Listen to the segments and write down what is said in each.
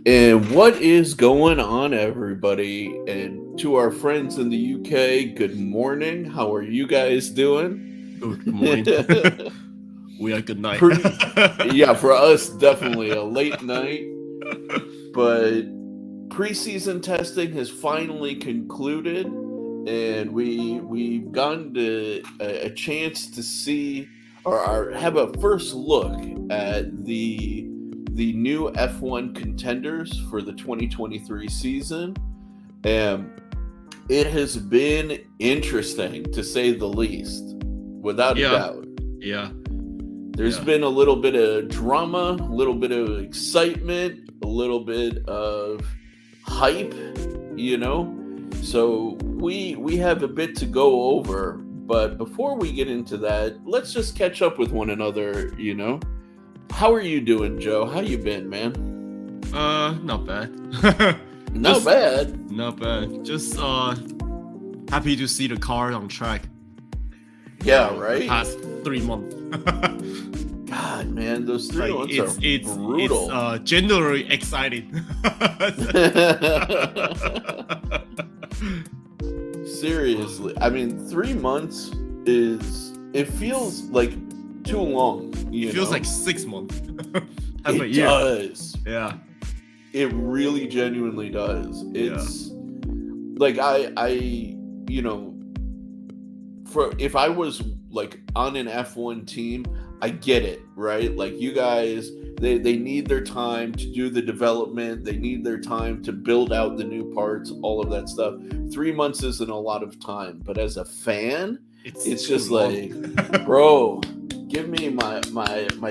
And what is going on, everybody? And to our friends in the UK, good morning. How are you guys doing? Good morning. We are good night. Pretty, yeah, for us, definitely a late night, but preseason testing has finally concluded, and we've gotten a chance to see or have a first look at the new F1 contenders for the 2023 season. And it has been interesting to say the least, without a Yeah. doubt. Yeah. There's been a little bit of drama, a little bit of excitement, a little bit of hype, you know. So we have a bit to go over, but before we get into that, let's just catch up with one another, you know. How are you doing, Joe? How you been, man? Not bad. Not bad. Not bad. Just happy to see the car on track. Yeah, right. The past 3 months. God, man, those 3 months are brutal. It's genuinely exciting. Seriously, I mean, 3 months it feels like too long. It feels like 6 months. It does. Yeah. It really genuinely does. It's like I you know, for if I was like on an F1 team, I get it, right? Like you guys, they need their time to do the development. They need their time to build out the new parts, all of that stuff. 3 months isn't a lot of time, but as a fan, it's just like, bro, give me my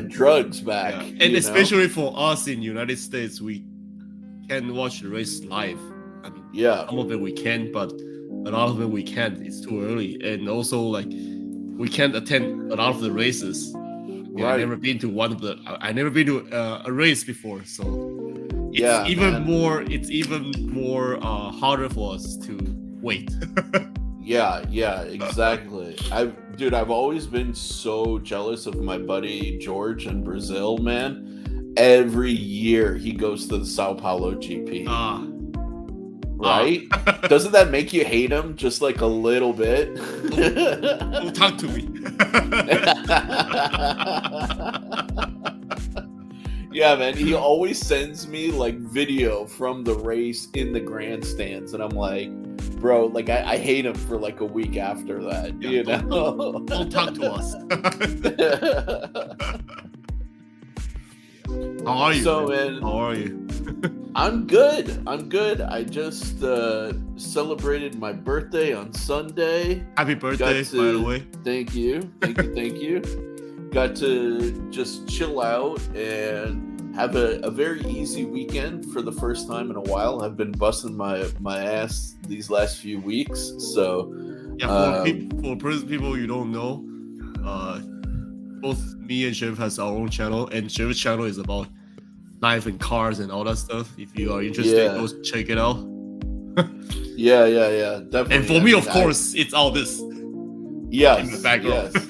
drugs back. Yeah. And especially for us in United States, we can watch the race live. I mean, some of it we can, but a lot of it we can't. It's too early, and also like we can't attend a lot of the races. I've never been to I never been to a race before, so it's even more harder for us to wait. Yeah, exactly. I've always been so jealous of my buddy George in Brazil, man. Every year he goes to the Sao Paulo GP. Right? Doesn't that make you hate him just like a little bit? Don't talk to me. Yeah, man. He always sends me like video from the race in the grandstands, and I'm like, bro, like I hate him for like a week after that. Yeah, you know? Don't talk to us. How are you? So, man, how are you? I'm good. I just celebrated my birthday on Sunday. Happy birthday, by the way. Thank you. Got to just chill out and have a very easy weekend for the first time in a while. I've been busting my ass these last few weeks. So yeah, for people you don't know, both me and Shiv has our own channel, and Shiv's channel is about life and cars and all that stuff. If you are interested, go check it out. Yeah, definitely. And for me, of course, it's all this. Yes, in the background. Yes.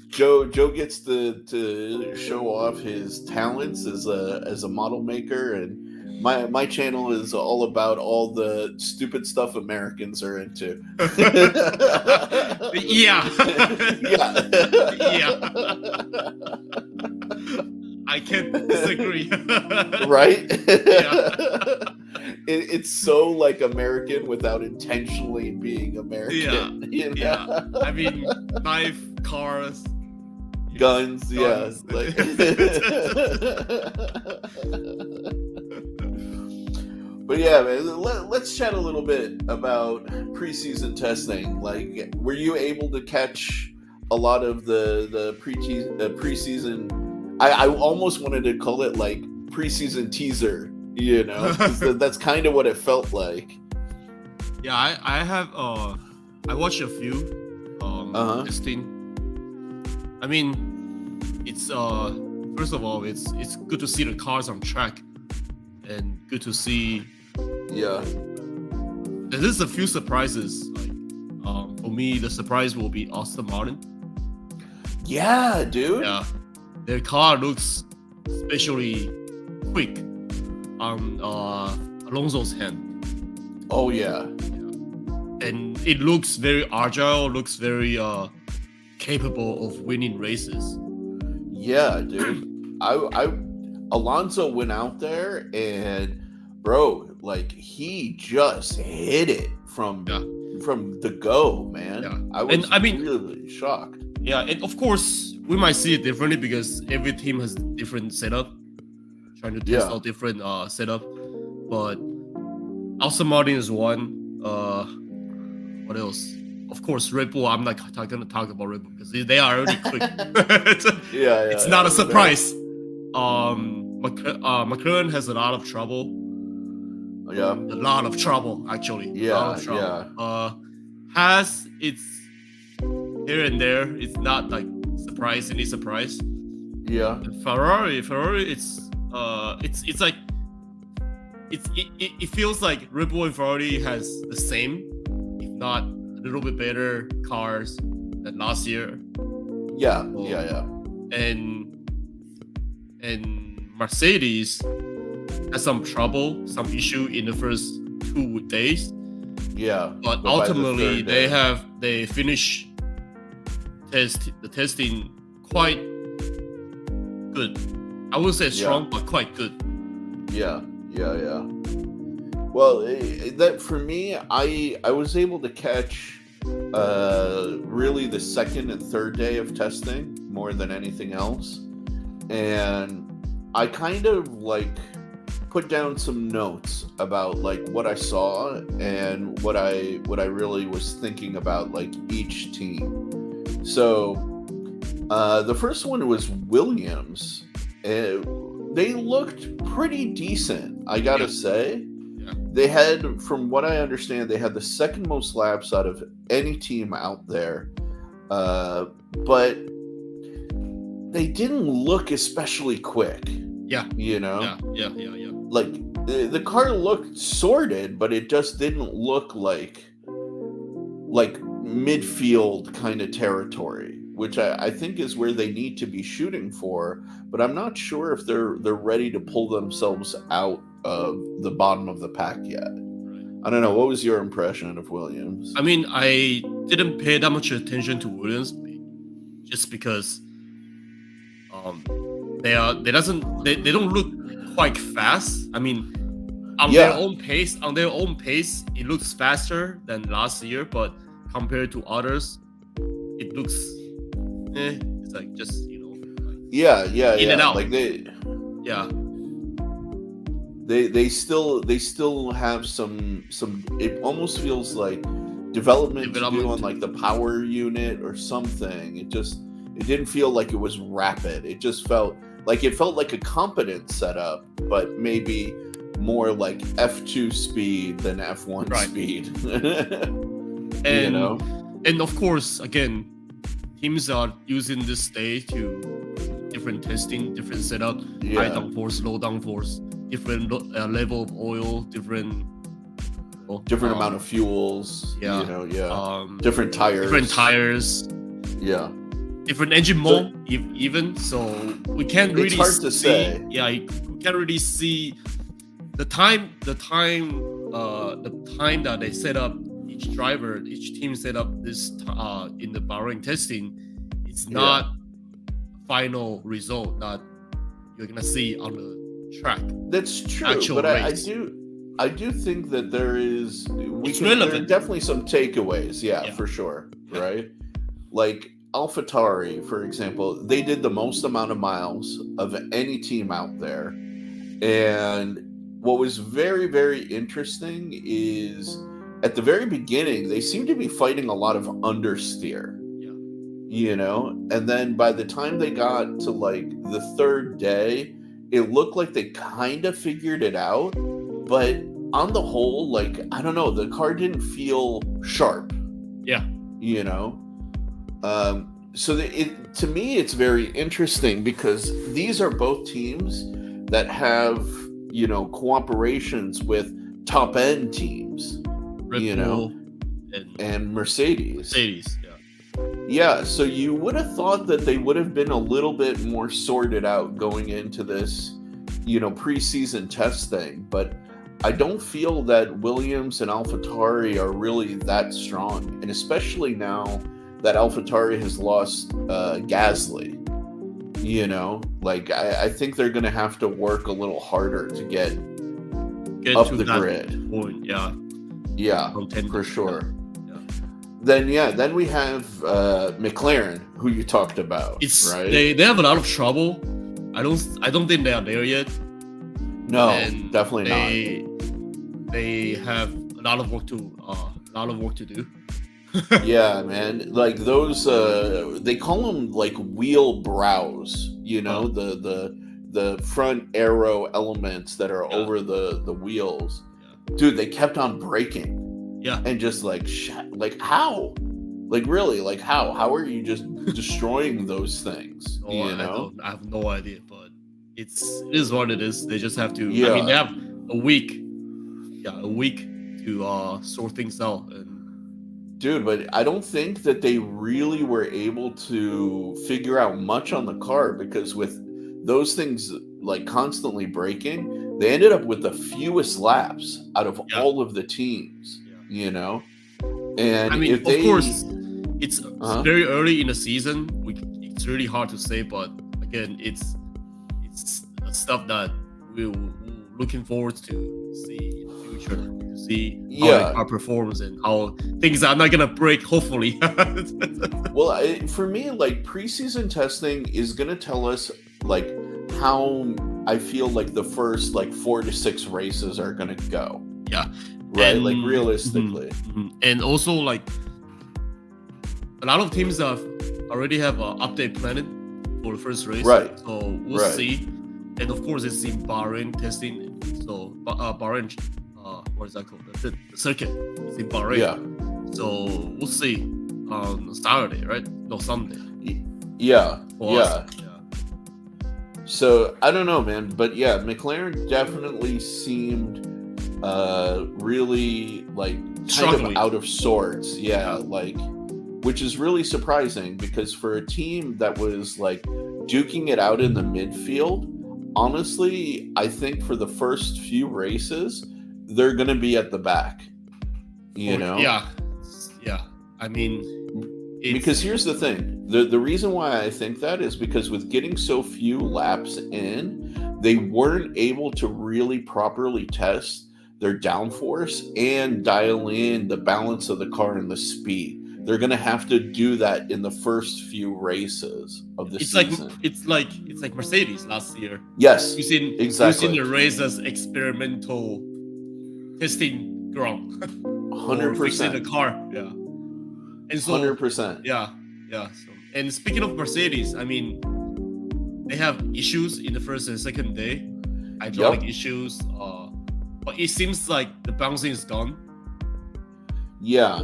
Joe gets to show off his talents as a model maker, and my channel is all about all the stupid stuff Americans are into. Yeah. I can't disagree. Right? Yeah. It's so like American without intentionally being American. Yeah. I mean, knife, cars, guns. Yeah. Like... But yeah, man, let's chat a little bit about preseason testing. Like, were you able to catch a lot of the preseason? I almost wanted to call it like preseason teaser, you know, 'cause that's kind of what it felt like. Yeah, I have I watched a few testing. I mean, it's first of all, it's good to see the cars on track, and good to see. Yeah. There's a few surprises. Like, for me, the surprise will be Aston Martin. Yeah, dude. Yeah, their car looks especially quick. on Alonso's hand. Oh yeah. And it looks very agile, looks very capable of winning races. Yeah, dude. Alonso went out there and bro, like he just hit it from the go, man. Yeah. I was really shocked. Yeah, and of course we might see it differently because every team has different setup, trying to test out different setup. But Aston Martin is one. What else? Of course, Red Bull. I'm not going to talk about Red Bull because they are already quick. It's not a surprise. McLaren has a lot of trouble. Yeah, a lot of trouble actually. Yeah. Has it's here and there. It's not like any surprise. Yeah. And Ferrari. It's like it feels like Red Bull and Ferrari has the same, if not a little bit better cars than last year. Yeah. And Mercedes has some trouble, some issue in the first 2 days. Yeah. But ultimately they finish the testing quite good. I would say strong, but quite good. Yeah. Well, that for me, I was able to catch really the second and third day of testing more than anything else, and I kind of like put down some notes about like what I saw and what I really was thinking about like each team. So the first one was Williams. They looked pretty decent, I gotta say. Yeah. They had, from what I understand, they had the second most laps out of any team out there. But they didn't look especially quick. Yeah. You know? Yeah. Like, the car looked sorted, but it just didn't look like midfield kind of territory, which I think is where they need to be shooting for, but I'm not sure if they're ready to pull themselves out of the bottom of the pack yet. I don't know. What was your impression of Williams? I mean, I didn't pay that much attention to Williams just because they don't look quite fast. I mean, on their own pace, it looks faster than last year, but compared to others, it looks it's like just, you know, like in and out. Like they still have some it almost feels like development to do on like the power unit or something. It didn't feel like it was rapid. It just felt like a competent setup, but maybe more like F2 speed than F1 speed. And, you know? And of course, again, teams are using this day to different testing, different setup, high downforce, low downforce, different level of oil, different amount of fuels. Yeah. You know, different tires. Yeah. Different engine mode, even. So we can't really it's hard to say. Yeah, we can't really see the time that they set up each team set up this in the Bahrain testing. It's not final result that you're gonna see on the track. That's true, actual but race. I do think that there is relevant. There are definitely some takeaways. Yeah, for sure. Right, like AlphaTauri, for example, they did the most amount of miles of any team out there, and what was very, very interesting is at the very beginning, they seemed to be fighting a lot of understeer. Yeah. You know? And then by the time they got to like the third day, it looked like they kind of figured it out. But on the whole, like, I don't know, the car didn't feel sharp. Yeah. You know? So to me, it's very interesting because these are both teams that have, you know, cooperations with top end teams. Red Bull and Mercedes. Yeah. So you would have thought that they would have been a little bit more sorted out going into this preseason testing, but I don't feel that Williams and AlphaTauri are really that strong, and especially now that AlphaTauri has lost Gasly. I think they're going to have to work a little harder to get up to the that grid. Point. Yeah, for sure. Then we have McLaren, who you talked about. Right? They have a lot of trouble. I don't think they are there yet. No, definitely not. They have a lot of work to do. Yeah, man. Like those, they call them like wheel brows. The front aero elements that are over the wheels. Yeah. Dude, they kept on breaking. Yeah, and just how? Like really? Like how? How are you just destroying those things? I have no idea, but it is what it is. They just have to. Yeah. I mean, they have a week to sort things out. Dude, but I don't think that they really were able to figure out much on the car, because with those things like constantly breaking, they ended up with the fewest laps out of all of the teams. And I mean, of course, it's very early in the season. It's really hard to say, but again, it's stuff that we're looking forward to see in the future, to see how our performance and how things are not gonna break. Hopefully. Well, for me, like preseason testing is gonna tell us like how I feel like the first 4 to 6 races are gonna go. Yeah. Right, like realistically. And also like a lot of teams already have an update planned for the first race. Right. So we'll see. And of course it's in Bahrain testing. So Bahrain, what is that called? The circuit is in Bahrain. Yeah. So we'll see on Saturday, right? No, Sunday. Yeah. So I don't know, man, but yeah, McLaren definitely seemed really kind of out of sorts. Which is really surprising, because for a team that was duking it out in the midfield, honestly, I think for the first few races they're gonna be at the back. Yeah. I mean, because here's the thing, the reason why I think that is because with getting so few laps in, they weren't able to really properly test their downforce and dial in the balance of the car and the speed. They're gonna have to do that in the first few races of the season. It's like Mercedes last year. Yes, using the race as experimental testing ground. 100%. Fixing the car. Yeah. And so 100%. Yeah. So, and speaking of Mercedes, I mean, they have issues in the first and second day, hydraulic issues. But it seems like the bouncing is gone. Yeah.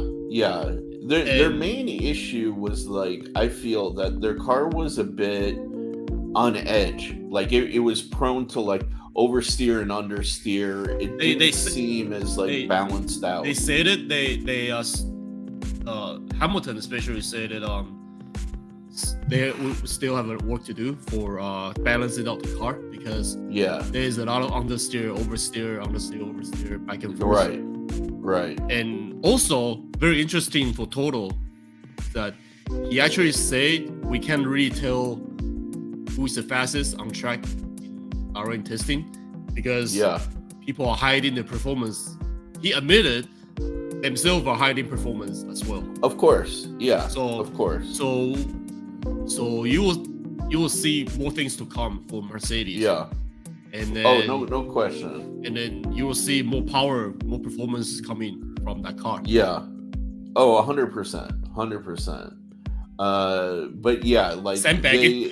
Their main issue was I feel that their car was a bit on edge. It was prone to oversteer and understeer. It didn't seem as balanced out. They said it. Hamilton especially said that they still have work to do for balancing out the car, because there's a lot of understeer, oversteer, back and forth. Right. And also very interesting for Toto that he actually said we can't really tell who is the fastest on track in Bahrain testing, because people are hiding their performance. He admitted themselves are hiding performance as well. Of course, yeah. So of course. So you will see more things to come for Mercedes. Yeah. And then, no question. And then you will see more power, more performance coming from that car. Yeah. 100%. But yeah, sandbagging.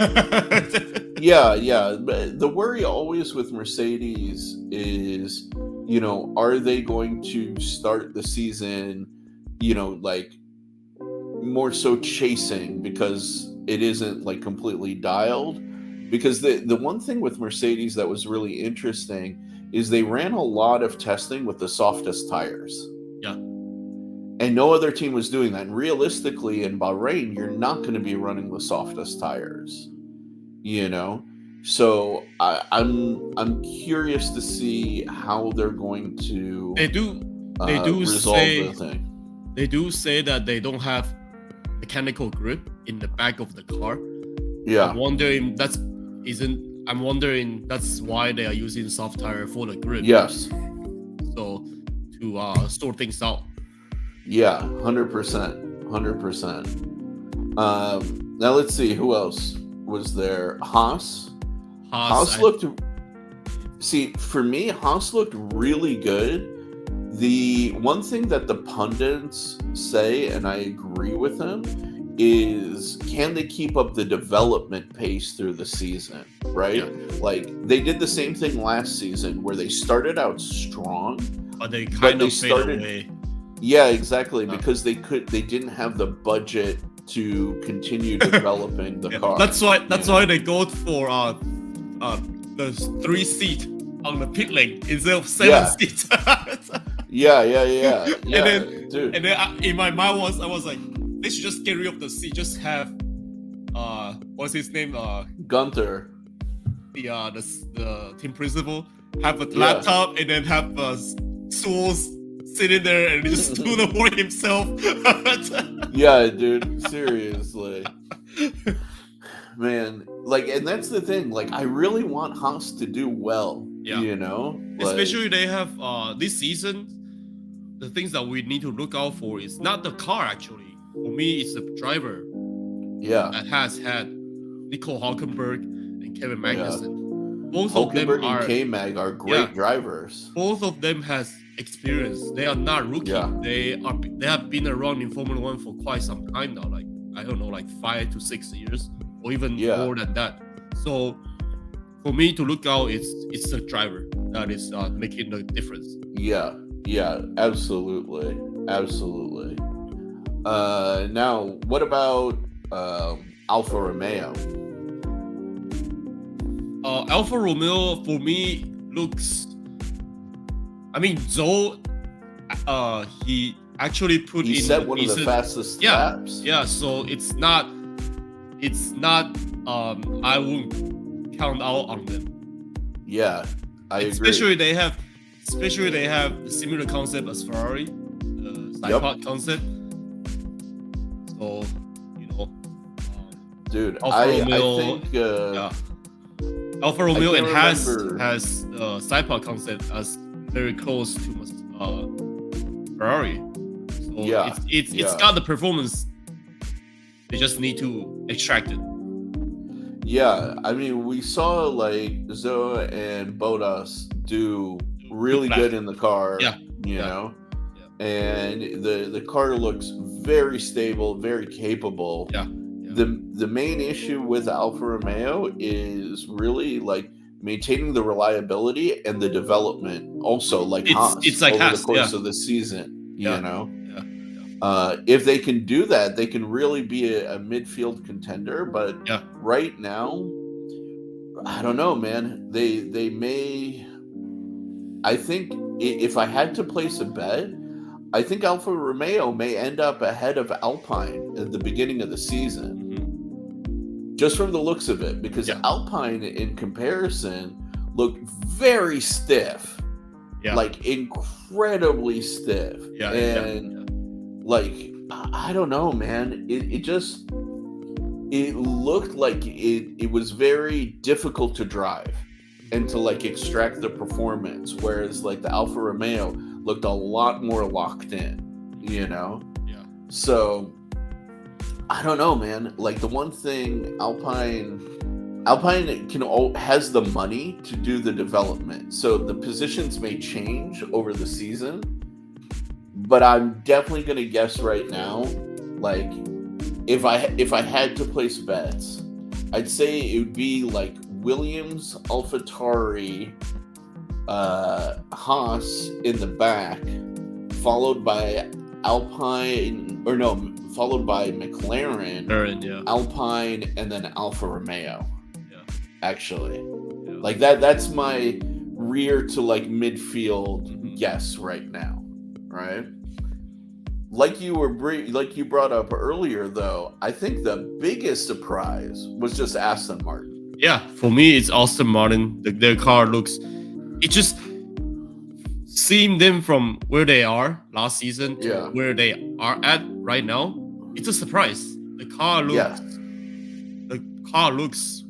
Yeah. But the worry always with Mercedes is, are they going to start the season, more so chasing because it isn't completely dialed? Because the one thing with Mercedes that was really interesting is they ran a lot of testing with the softest tires. Yeah. And no other team was doing that. And realistically, in Bahrain, you're not going to be running the softest tires, So I'm curious to see how they're going to They do resolve the say thing. that they don't have mechanical grip in the back of the car. Yeah. I'm wondering that's why they are using soft tire for the grip. Yes. So to sort things out. Yeah, 100%. 100%. Now let's see who else was there. Haas looked. See, for me, Haas looked really good. The one thing that the pundits say, and I agree with them, is can they keep up the development pace through the season, right? Yeah. Like they did the same thing last season where they started out strong, but they kind of faded away. Yeah, exactly, because they didn't have the budget to continue developing the car. That's why they go for the 3-seat on the pit lane instead of 7 seats. Yeah. And then in my mind I was like, they should just get rid of the seat. Just have what's his name? Gunther. The team principal have a laptop and then have tools sitting there and just do the work himself. Yeah, dude. Seriously. Man, like, and that's the thing. Like, I really want Haas to do well. Yeah. You know? Especially they have this season, the things that we need to look out for is not the car, actually. For me, it's the driver. Yeah. That has had Nico Hulkenberg and Kevin Magnussen. Both Hulkenberg of them and K-Mag are great drivers. Both of them has experience. They are not rookie. Yeah. They have been around in Formula 1 for quite some time now. Like, I don't know, like 5 to 6 years or even more than that. So for me to look out, it's the driver that is making the difference. Yeah, absolutely. Now, what about Alfa Romeo? Alfa Romeo for me looks. I mean, Zhou, he actually he set one of the fastest laps. Yeah, so it's not. I won't count out on them. Yeah, I agree. Especially they have the similar concept as Ferrari, the Sidepod concept. So, dude, Alfa Romeo, I think Alfa Romeo and has Sidepod concept as very close to Ferrari. So it's got the performance. They just need to extract it. Yeah, I mean, we saw like Zhou and Bottas do really good in the car. You know, and the car looks very stable, very capable. The main issue with Alfa Romeo is really like maintaining the reliability and the development. Also, like Haas, it's like over Haas, the course of the season. You know. If they can do that, they can really be a midfield contender. But right now, I don't know, man. They may. I think if I had to place a bet, I think Alfa Romeo may end up ahead of Alpine at the beginning of the season, just from the looks of it, because Alpine, in comparison, looked very stiff, like incredibly stiff, like, I don't know, man. It looked like it was very difficult to drive and to like extract the performance, whereas like the Alfa Romeo looked a lot more locked in, you know? Yeah. So I don't know, man. Like the one thing Alpine has the money to do the development. So the positions may change over the season. But I'm definitely gonna guess right now, like if I had to place bets, I'd say it would be like Williams, AlphaTauri, Haas in the back, followed by followed by McLaren, Alpine, and then Alfa Romeo. Actually, like that's my rear to like midfield guess right now, right? Like you brought up earlier, though, I think the biggest surprise was just Aston Martin. Yeah, for me, it's Aston Martin. Their car looks. It just seeing them from where they are last season to where they are at right now. It's a surprise. The car looks. The car looks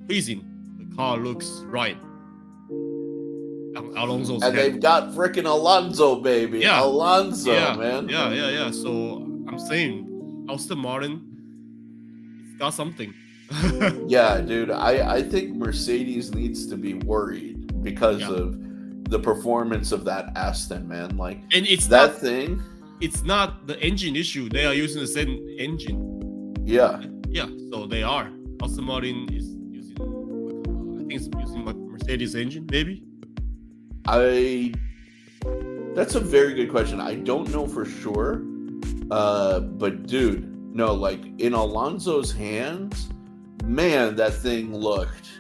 pleasing. The car looks right. Alonso's and they've got freaking Alonso, baby. Yeah. Alonso, man. Yeah. So I'm saying Aston Martin, it's got something. Yeah, dude. I think Mercedes needs to be worried because of the performance of that Aston, man. Like, and it's that thing. It's not the engine issue. They are using the same engine. Yeah. Yeah. So they are. Aston Martin is using, I think it's using Mercedes engine, maybe. That's a very good question. I don't know for sure. But dude, no, like in Alonso's hands, man, that thing looked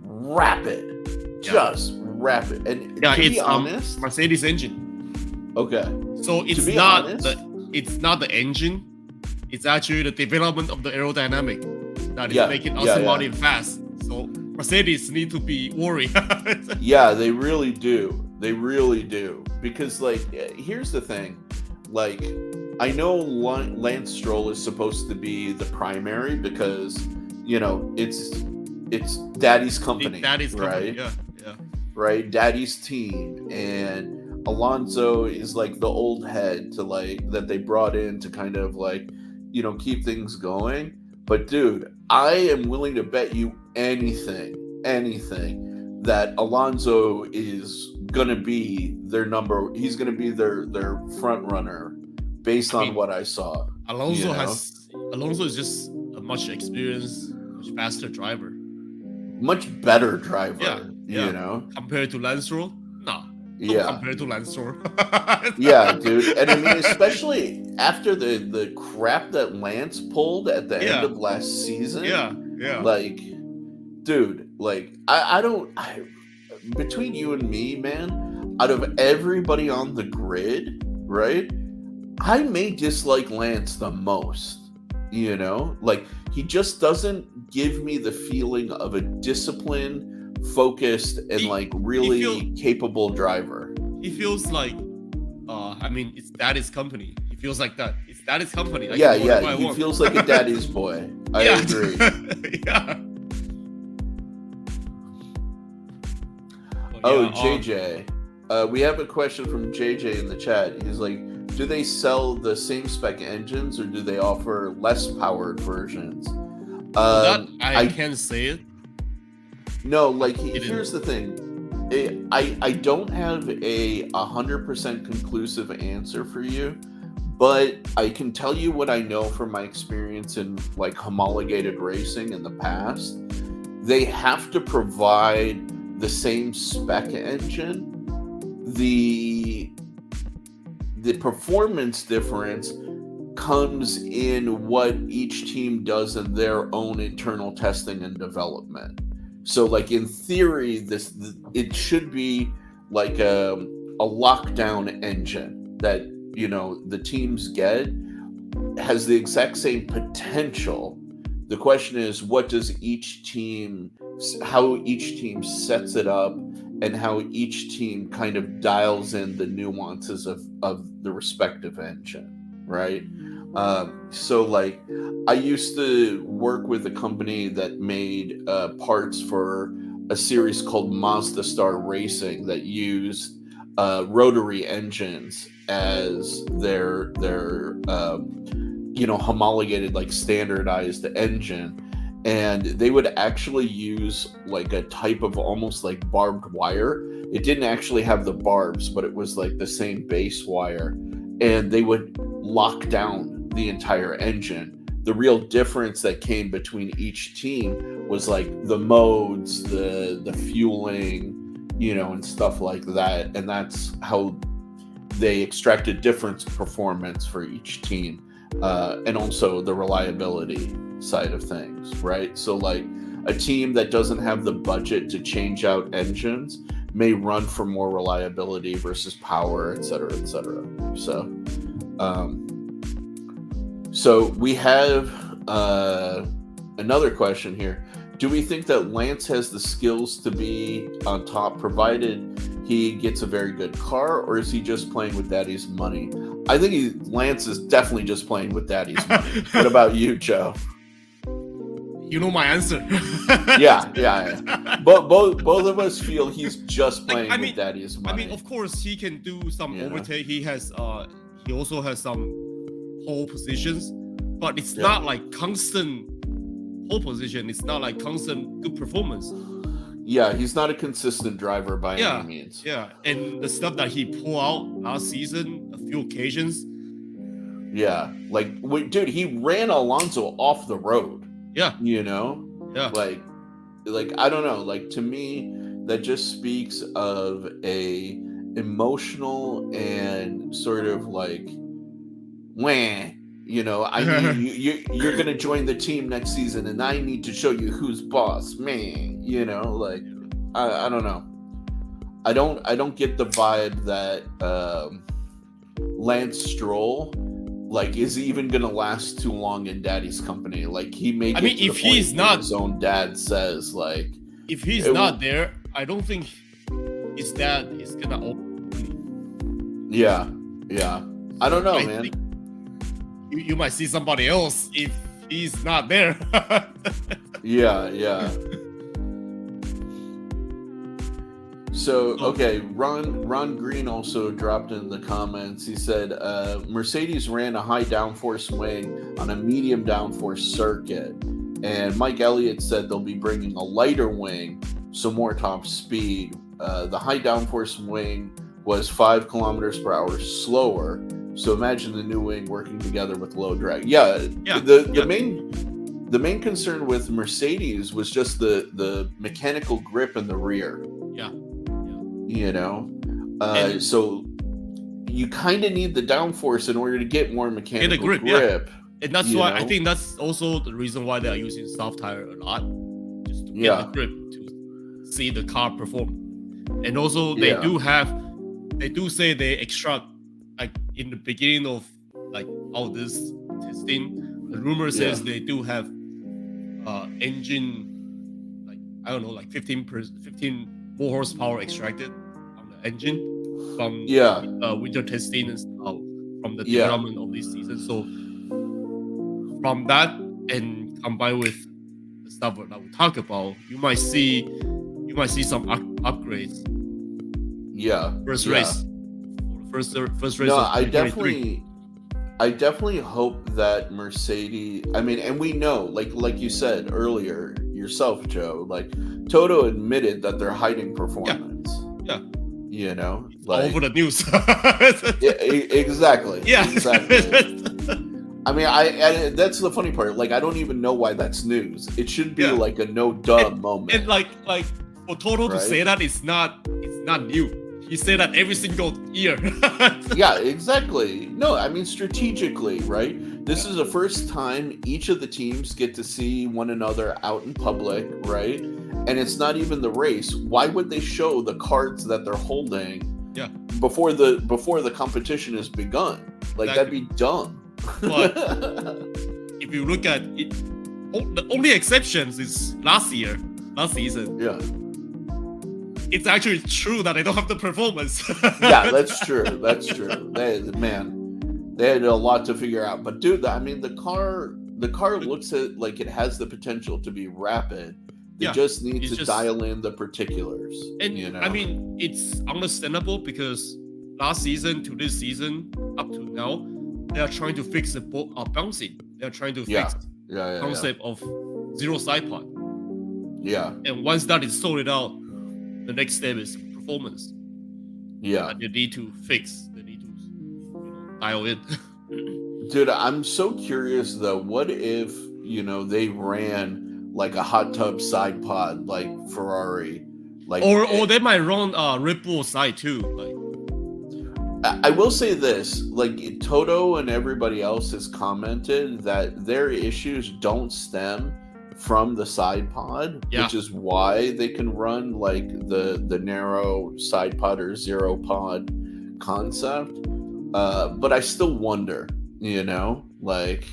rapid. Just rapid. And to it's be honest, Mercedes engine. Okay. So it's not the engine. It's actually the development of the aerodynamic that is making Aston Martin fast. So Mercedes need to be worried. Yeah, they really do. They really do. Because, like, here's the thing. Like, I know Lance Stroll is supposed to be the primary because, you know, it's Daddy's company. Right? Yeah. Right? Daddy's team. And Alonso is, like, the old head to, like, that they brought in to kind of, like, you know, keep things going. But, dude, I am willing to bet you anything that Alonso is gonna be he's gonna be their front runner based on what I saw. Alonso is just a much experienced, much faster driver. Much better driver. You know? Compared to Lance Stroll? No. Compared to Lance Stroll. Yeah, dude. And I mean, especially after the crap that Lance pulled at the end of last season. Yeah. Like, dude, like between you and me, man, out of everybody on the grid, right? I may dislike Lance the most, you know? Like, he just doesn't give me the feeling of a disciplined, focused, and really capable driver. He feels like, I mean, it's Daddy's company. He feels like that. It's Daddy's company. Like, he feels like a daddy's boy. I agree. Yeah. JJ. We have a question from JJ in the chat. He's like, do they sell the same spec engines or do they offer less powered versions? I can't say it. No, like, here's the thing. I don't have a 100% conclusive answer for you, but I can tell you what I know from my experience in, like, homologated racing in the past. They have to provide the same spec engine. The performance difference comes in what each team does in their own internal testing and development. So, like, in theory, it should be like a lockdown engine that, you know, the teams get, has the exact same potential. The question is, how each team sets it up and how each team kind of dials in the nuances of the respective engine, right? So, like, I used to work with a company that made parts for a series called Mazda Star Racing that used rotary engines as their homologated, like, standardized engine. And they would actually use, like, a type of almost like barbed wire. It didn't actually have the barbs, but it was like the same base wire. And they would lock down the entire engine. The real difference that came between each team was, like, the modes, the fueling, you know, and stuff like that. And that's how they extracted different performance for each team. And also the reliability side of things, right? So, like, a team that doesn't have the budget to change out engines may run for more reliability versus power, et cetera, et cetera. So we have another question here. Do we think that Lance has the skills to be on top, provided he gets a very good car, or is he just playing with daddy's money? I think Lance is definitely just playing with daddy's money. What about you, Joe? You know my answer. yeah. Both of us feel he's just playing with daddy's money. I mean, of course, he can do some overtake. He also has some pole positions, but it's not like constant pole position. It's not like constant good performance. Yeah, he's not a consistent driver by any means. Yeah, and the stuff that he pulled out last season, a few occasions. Yeah, like, dude, he ran Alonso off the road. Yeah. You know? Yeah. Like I don't know. Like, to me, that just speaks of a emotional and sort of like, wah, you know, I need you're gonna join the team next season, and I need to show you who's boss, man. You know, like, I don't know. I don't get the vibe that Lance Stroll, like, is even gonna last too long in daddy's company. Like, he may get to if the point he's not, his own dad says, like, if he's not there, I don't think his dad is gonna open. Yeah. I don't know, man. You might see somebody else if he's not there. Yeah. So, okay, Ron Green also dropped in the comments. He said, Mercedes ran a high downforce wing on a medium downforce circuit. And Mike Elliott said they'll be bringing a lighter wing, so more top speed. The high downforce wing was 5 kilometers per hour slower. So imagine the new wing working together with low drag. The main concern with Mercedes was just the mechanical grip in the rear. You know, so you kind of need the downforce in order to get more mechanical grip. Yeah. And that's why I think that's also the reason why they are using soft tire a lot, just to get the grip to see the car perform. And also they do say they extract, like, in the beginning of like all this testing, the rumor says they do have engine, like, I don't know, like 15 more horsepower extracted on the engine from winter testing and stuff, from the development of this season. So from that, and combined with the stuff that we talk about, you might see some upgrades. First race. First race. No, I definitely hope that Mercedes. I mean, and we know, like you said earlier yourself, Joe. Like, Toto admitted that they're hiding performance. Yeah. You know, it's all over the news. Exactly. Yeah. Exactly. I mean, that's the funny part. Like, I don't even know why that's news. It should be like a no duh moment. And like for Toto to say that, it's not new. He said that every single year. Yeah, exactly. No, I mean, strategically, right? This is the first time each of the teams get to see one another out in public, right? And it's not even the race. Why would they show the cards that they're holding before the competition has begun? Like, that'd be dumb. But if you look at it, the only exceptions is last season. Yeah. It's actually true that they don't have the performance. Yeah, that's true. They had a lot to figure out. But dude, I mean, the car looks like it has the potential to be rapid. They just need to dial in the particulars. And you know? I mean, it's understandable because last season to this season, up to now, they are trying to fix the bouncing. They are trying to fix the concept of zero side pod. Yeah. And once that is sorted out, the next step is performance. Yeah. And they need to fix. They need to dial in. Dude, I'm so curious though. What if, they ran like a hot tub side pod like Ferrari? Like, or they might run Red Bull side too. Like, I will say this, like, Toto and everybody else has commented that their issues don't stem from the side pod, which is why they can run like the narrow side pod or zero pod concept. But I still wonder, like,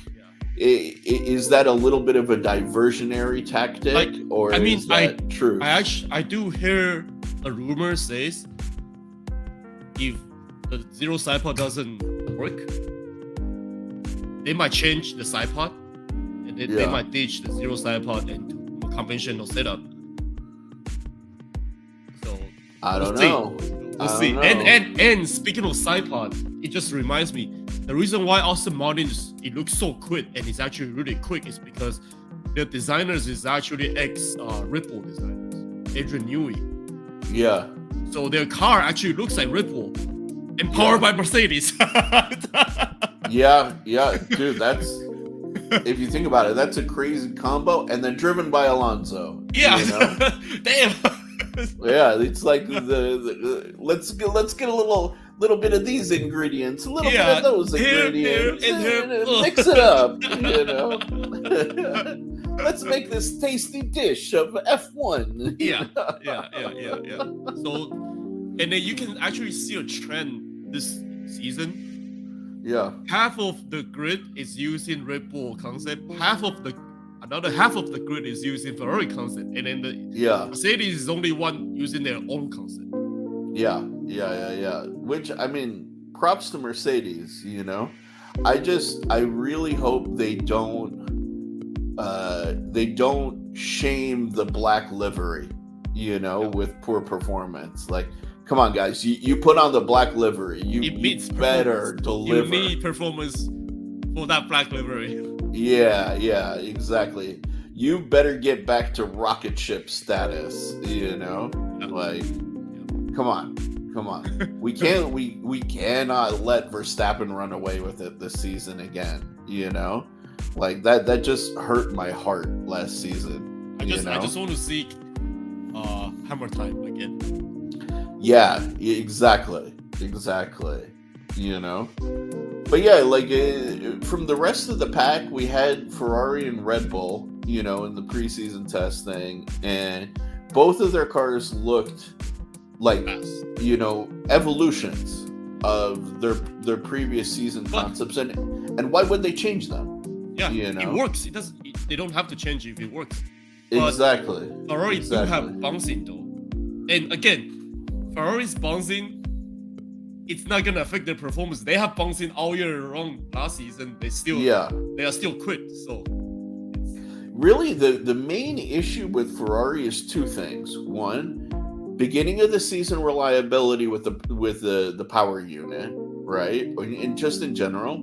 Is that a little bit of a diversionary tactic, or is that true? I do hear a rumor says if the zero side pod doesn't work, they might change the side pod, and they might ditch the zero side pod into a conventional setup. So I don't know. We'll see. And speaking of side pod, it just reminds me, the reason why Aston Martin it looks so quick and it's actually really quick is because their designers is actually ex Red Bull designers, Adrian Newey. Yeah. So their car actually looks like Red Bull, and powered by Mercedes. yeah, dude, that's, if you think about it, that's a crazy combo, and then driven by Alonso. Yeah, you know? Damn. Yeah, it's like the let's get a little bit of these ingredients, a little bit of those ingredients, and mix it up. You know, let's make this tasty dish of F1. Yeah. So, and then you can actually see a trend this season. Yeah, half of the grid is using Red Bull concept. Another half of the grid is using Ferrari concept, and then the Mercedes is only one using their own concept. Yeah. Which, I mean, props to Mercedes. You know, I really hope they don't shame the black livery. You know, with poor performance. Like, come on, guys, you put on the black livery. You better deliver. You need performance for that black livery. Yeah, exactly. You better get back to rocket ship status, you know? Like, come on. We cannot let Verstappen run away with it this season again, you know? Like, that just hurt my heart last season. I just want to see hammer time again. Yeah, exactly. You know? But yeah, like from the rest of the pack, we had Ferrari and Red Bull, you know, in the preseason testing, and both of their cars looked like, you know, evolutions of their previous season concepts, and why would they change them? Yeah, you know? It works. It doesn't. They don't have to change if it works. Exactly. Ferrari do have bouncing though, and again, Ferrari's bouncing. It's not gonna affect their performance. They have bouncing all year long last season. They are still quick. So really, the main issue with Ferrari is two things. One, beginning of the season reliability with the power unit, right? And just in general.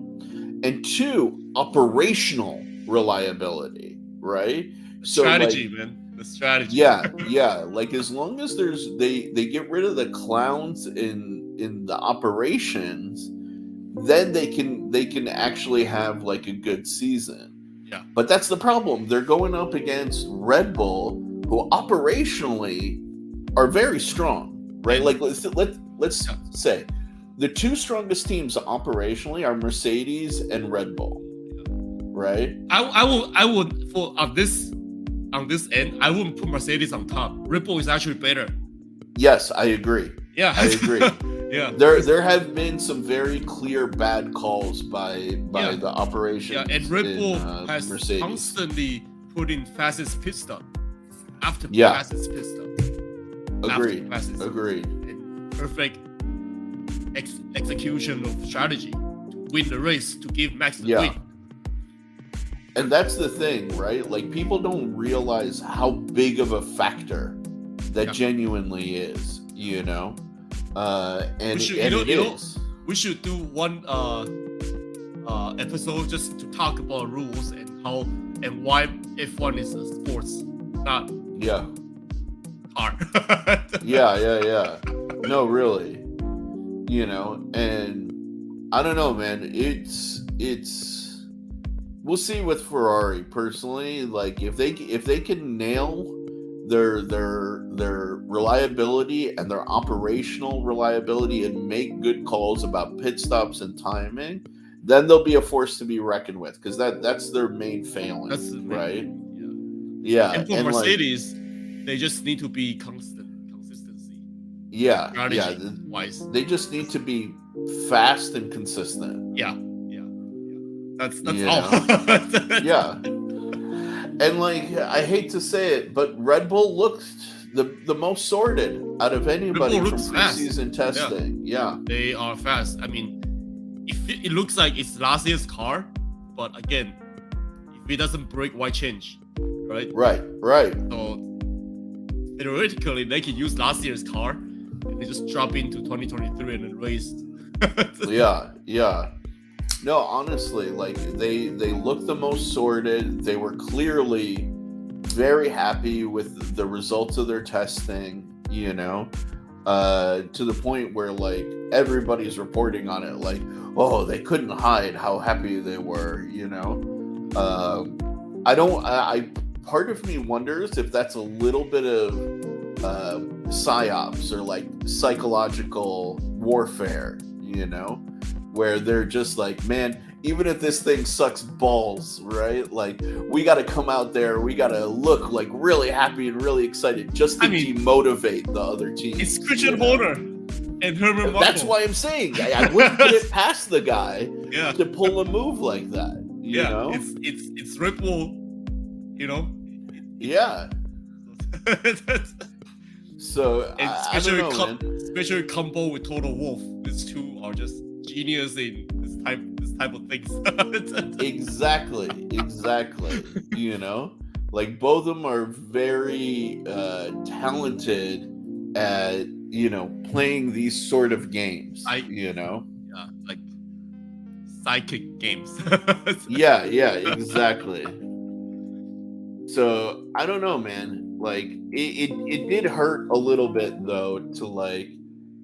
And two, operational reliability, right? Strategy, man. The strategy. Yeah. Like, as long as they get rid of the clowns in the operations, then they can actually have like a good season. Yeah. But that's the problem. They're going up against Red Bull, who operationally are very strong, right? Like, let's say the two strongest teams operationally are Mercedes and Red Bull, right? I would for on this end, I wouldn't put Mercedes on top. Red Bull is actually better. Yes, I agree. Yeah, I agree. Yeah, there have been some very clear bad calls by the operations. Yeah, and Red Bull has Mercedes constantly put in fastest pit stop after fastest pit stop. Agreed. And perfect execution of strategy to win the race, to give Max the win. And that's the thing, right? Like, people don't realize how big of a factor that genuinely is, you know? And it is. We should do one episode just to talk about rules and how and why F1 is a sports, not car. Yeah. No, really. You know, and I don't know, man. It's we'll see with Ferrari personally. Like, if they can nail their reliability and their operational reliability and make good calls about pit stops and timing, then they'll be a force to be reckoned with, because that's their main failing, right? Yeah. And for Mercedes, they just need to be consistency. Yeah. Wise. They just need to be fast and consistent. Yeah. That's all. Yeah. And like, I hate to say it, but Red Bull looked the most sorted out of anybody from preseason testing. Yeah. They are fast. I mean, it looks like it's last year's car, but again, if it doesn't break, why change? Right? Right. So theoretically, they can use last year's car and they just drop into 2023 and then race. Yeah. No, honestly, like they looked the most sorted. They were clearly very happy with the results of their testing, to the point where like everybody's reporting on it, like, oh, they couldn't hide how happy they were, part of me wonders if that's a little bit of psyops or like psychological warfare, where they're just like, man, even if this thing sucks balls, right? Like, we got to come out there, we got to look like really happy and really excited just to demotivate the other team. It's Christian Horner and Herman Marco. That's why I'm saying I wouldn't put it past the guy to pull a move like that. You know? It's Red Bull, Yeah. So especially combo with Total Wolf. These two are just genius in this type of things. Exactly. Like both of them are very talented at playing these sort of games. Like psychic games. yeah, exactly. So I don't know, man. Like it did hurt a little bit though to like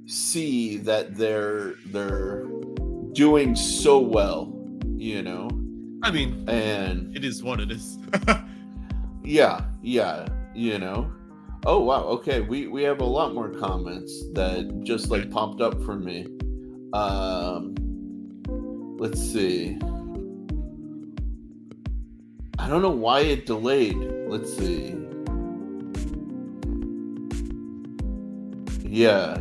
see that they're doing so well, I mean, and it is what it is. yeah. Oh wow, okay. We have a lot more comments that just like popped up for me. Let's see. I don't know why it delayed. Let's see. Yeah.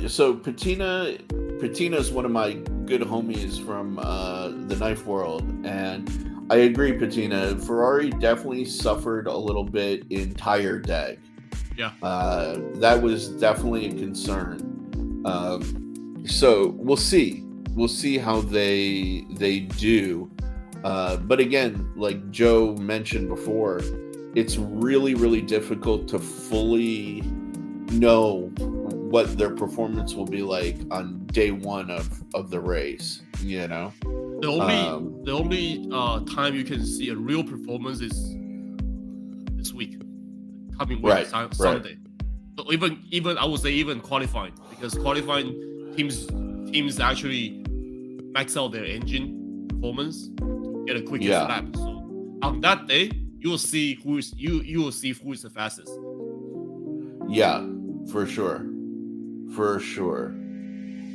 So Patina's one of my good homies from the Knife World, and I agree, Patina. Ferrari definitely suffered a little bit in tire drag. Yeah. That was definitely a concern. So we'll see. We'll see how they do. But again, like Joe mentioned before, it's really, really difficult to fully know what their performance will be like on day one of the race. The only time you can see a real performance is this week, coming week, Sunday. So even I would say even qualifying, because qualifying teams actually max out their engine performance to get a quickest lap. So on that day, you will see who is the fastest. Yeah, for sure.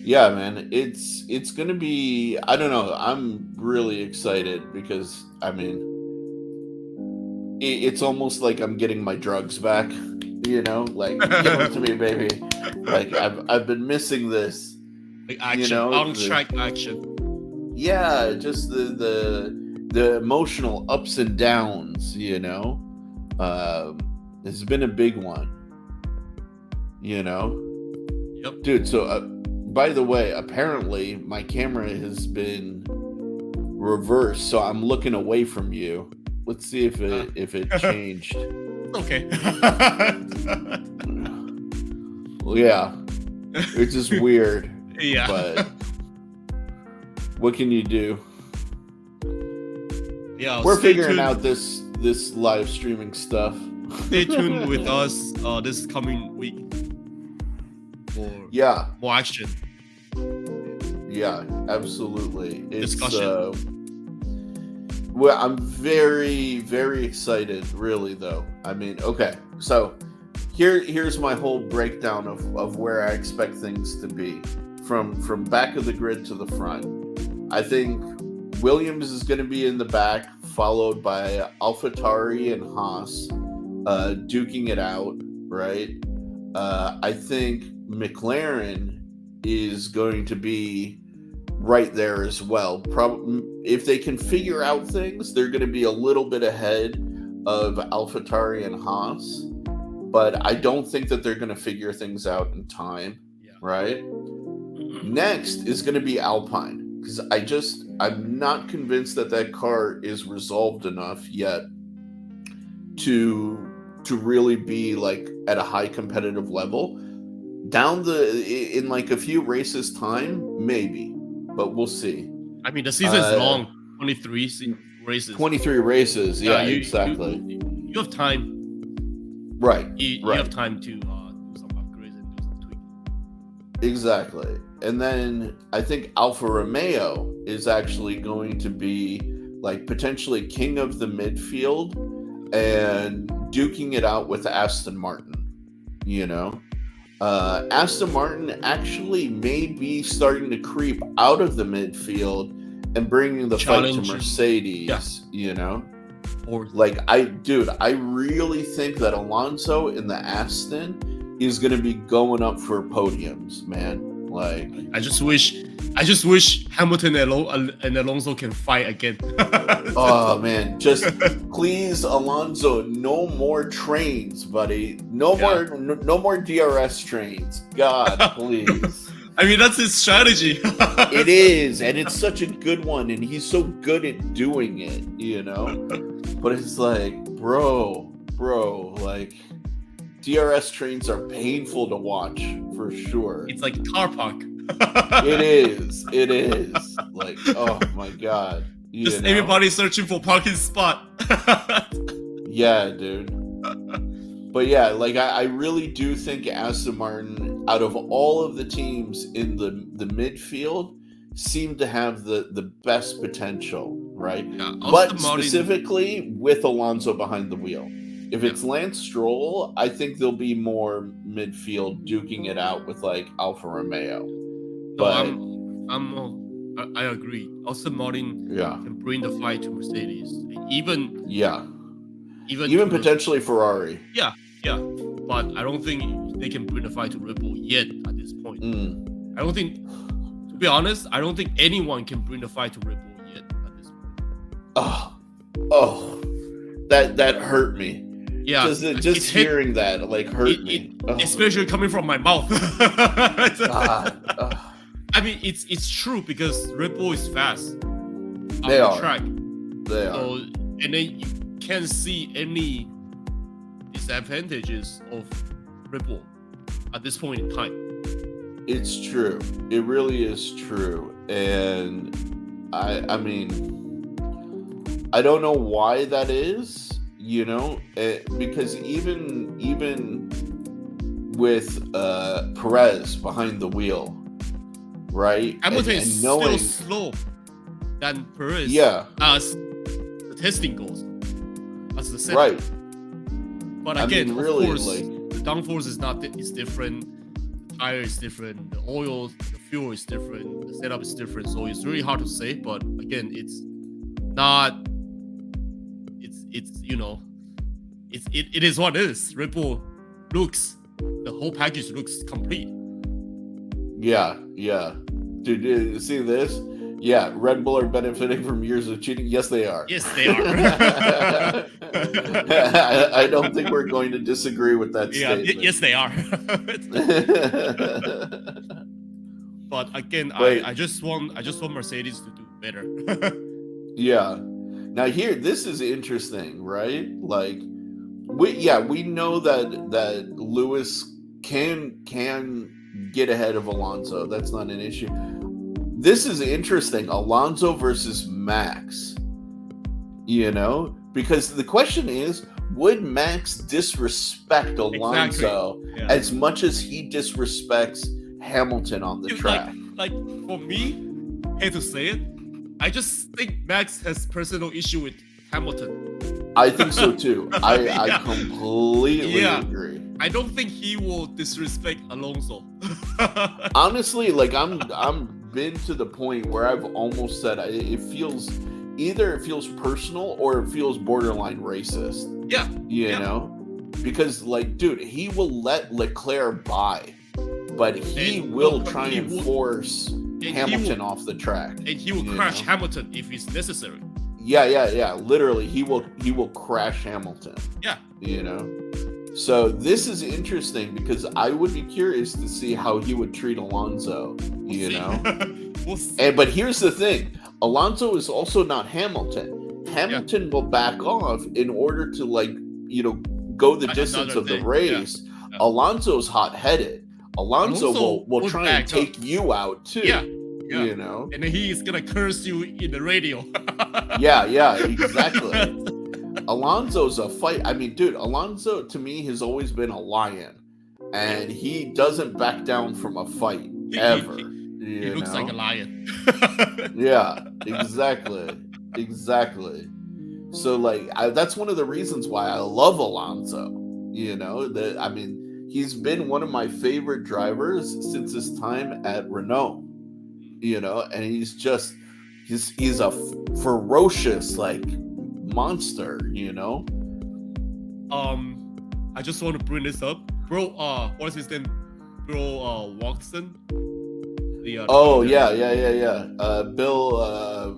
Yeah, man, it's gonna be. I don't know. I'm really excited because it's almost like I'm getting my drugs back. Like give it to me, baby. Like I've been missing this. Like action, on track action. Yeah, just the emotional ups and downs. It's been a big one. Yep. Dude, so by the way, apparently my camera has been reversed, so I'm looking away from you. Let's see if it changed. Okay. Well, yeah. It's just weird. Yeah. But what can you do? Yeah. We're figuring out this live streaming stuff. Stay tuned with us this coming week for more action. Yeah, absolutely. It's discussion. Well, I'm very, very excited, really, though. Okay, so here's my whole breakdown of where I expect things to be from back of the grid to the front. I think Williams is going to be in the back, followed by AlphaTauri and Haas duking it out, right? I think McLaren is going to be right there as well. If they can figure out things, they're going to be a little bit ahead of AlphaTauri and Haas, but I don't think that they're going to figure things out in time, right? Next is going to be Alpine, because I'm not convinced that car is resolved enough yet to really be like at a high competitive level. In like a few races time, maybe, but we'll see. I mean, the season is long, 23 races. 23 races, yeah, exactly. You have time. Right. You have time to do some upgrades and do some tweaking. Exactly. And then I think Alfa Romeo is actually going to be like potentially king of the midfield and duking it out with Aston Martin, you know? Aston Martin actually may be starting to creep out of the midfield and bringing the fight to Mercedes, you know? Like, I really think that Alonso in the Aston is going to be going up for podiums, man. Like, I just wish Hamilton and Alonso can fight again. Oh man, just please, Alonso, no more trains, buddy. No more DRS trains. God, please. I mean, that's his strategy. It is, and it's such a good one, and he's so good at doing it, you know? But it's like, bro, like, DRS trains are painful to watch, for sure. It's like car park. It is. Like, oh my God. Just everybody searching for parking spot. Yeah, dude. But yeah, like I really do think Aston Martin, out of all of the teams in the midfield, seem to have the best potential, right? Yeah, but specifically with Alonso behind the wheel. If it's Lance Stroll, I think there'll be more midfield duking it out with like Alfa Romeo. But I agree. Aston Martin can bring the fight to Mercedes, even potentially Ferrari. Yeah. But I don't think they can bring the fight to Red Bull yet at this point. I don't think, to be honest, anyone can bring the fight to Red Bull yet at this point. Oh, that hurt me. Yeah, just hearing that like hurt me, especially coming from my mouth. I mean, it's true because Red Bull is fast on the track. They are. And then you can't see any disadvantages of Red Bull at this point in time. It's true. It really is true. And I mean, I don't know why that is, you know, because even with Perez behind the wheel, right? Hamilton is still slow than Perez. Yeah. As the testing goes. As the setting. Right. But again, of course, the downforce is different. The tire is different. The oil, the fuel is different. The setup is different. So it's really hard to say. But again, it's not. It's you know, it is what it is. Red Bull the whole package looks complete. Yeah. Dude, see this? Yeah, Red Bull are benefiting from years of cheating. Yes, they are. Yes, they are. I don't think we're going to disagree with that statement. Yes, they are. But again, I just want Mercedes to do better. Yeah. Now this is interesting, right? Like, we know that Lewis can get ahead of Alonso. That's not an issue. This is interesting. Alonso versus Max. You know? Because the question is, would Max disrespect Alonso as much as he disrespects Hamilton on the track? Like for me, hate to say it, I just think Max has personal issue with Hamilton. I think so too. I completely agree. I don't think he will disrespect Alonso. Honestly, like I'm been to the point where I've almost said it feels personal or it feels borderline racist. Yeah. You know? Because like, dude, he will let Leclerc by. but he will try and force Hamilton off the track. And he will crash Hamilton if it's necessary. Yeah. Literally, he will crash Hamilton. Yeah. You know? So this is interesting because I would be curious to see how he would treat Alonso, you know? We'll see. But here's the thing. Alonso is also not Hamilton. Hamilton will back off in order to, like, you know, go the distance of the race. Yeah. Alonso's hot-headed. Alonso will try and take you out too. Yeah. You know? And then he's gonna curse you in the radio. yeah, exactly. Alonso's a fight. I mean, dude, Alonso to me has always been a lion. And he doesn't back down from a fight ever. He looks like a lion. Yeah, exactly. So, like, that's one of the reasons why I love Alonso. You know, I mean, he's been one of my favorite drivers since his time at Renault. You know, and he's a ferocious, like, monster. You know. I just want to bring this up, bro. What's his name, bro? Watson. Yeah. Bill.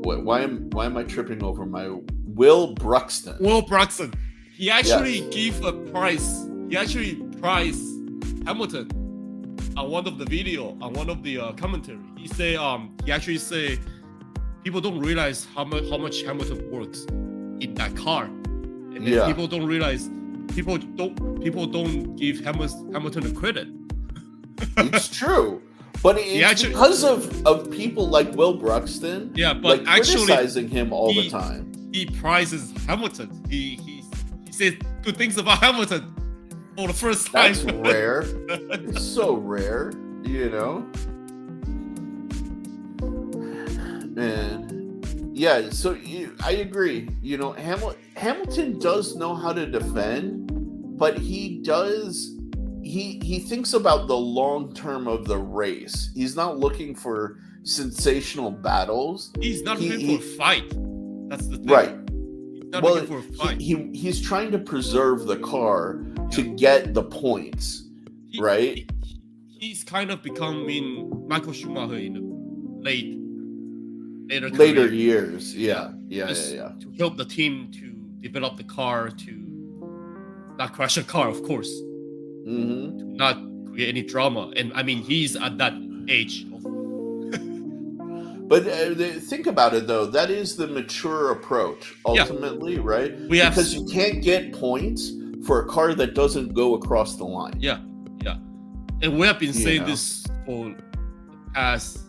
Why am I tripping over my Will Bruxton? Will Bruxton. He actually gave a prize. He actually prized Hamilton on one of the video, on one of the commentary. He actually say people don't realize how much Hamilton works in that car, and then people don't realize people don't give Hamilton the credit. It's true. But it's because of people like Will Bruxton, but like, criticizing him all the time. He prizes Hamilton. He says good things about Hamilton for the first time. That's rare. It's so rare, you know. And yeah, so I agree. You know, Hamilton does know how to defend, but he thinks about the long term of the race. He's not looking for sensational battles. He's not looking for a fight. That's the thing. Right. He's not looking for a fight. He's trying to preserve the car to get the points, right? He's kind of becoming Michael Schumacher in the later years. Yeah. To help the team to develop the car, to not crash a car, of course. Mm-hmm. To not create any drama. And I mean, he's at that age. But think about it, though. That is the mature approach, ultimately, right? Because you can't get points for a car that doesn't go across the line. Yeah. And we have been saying this for the past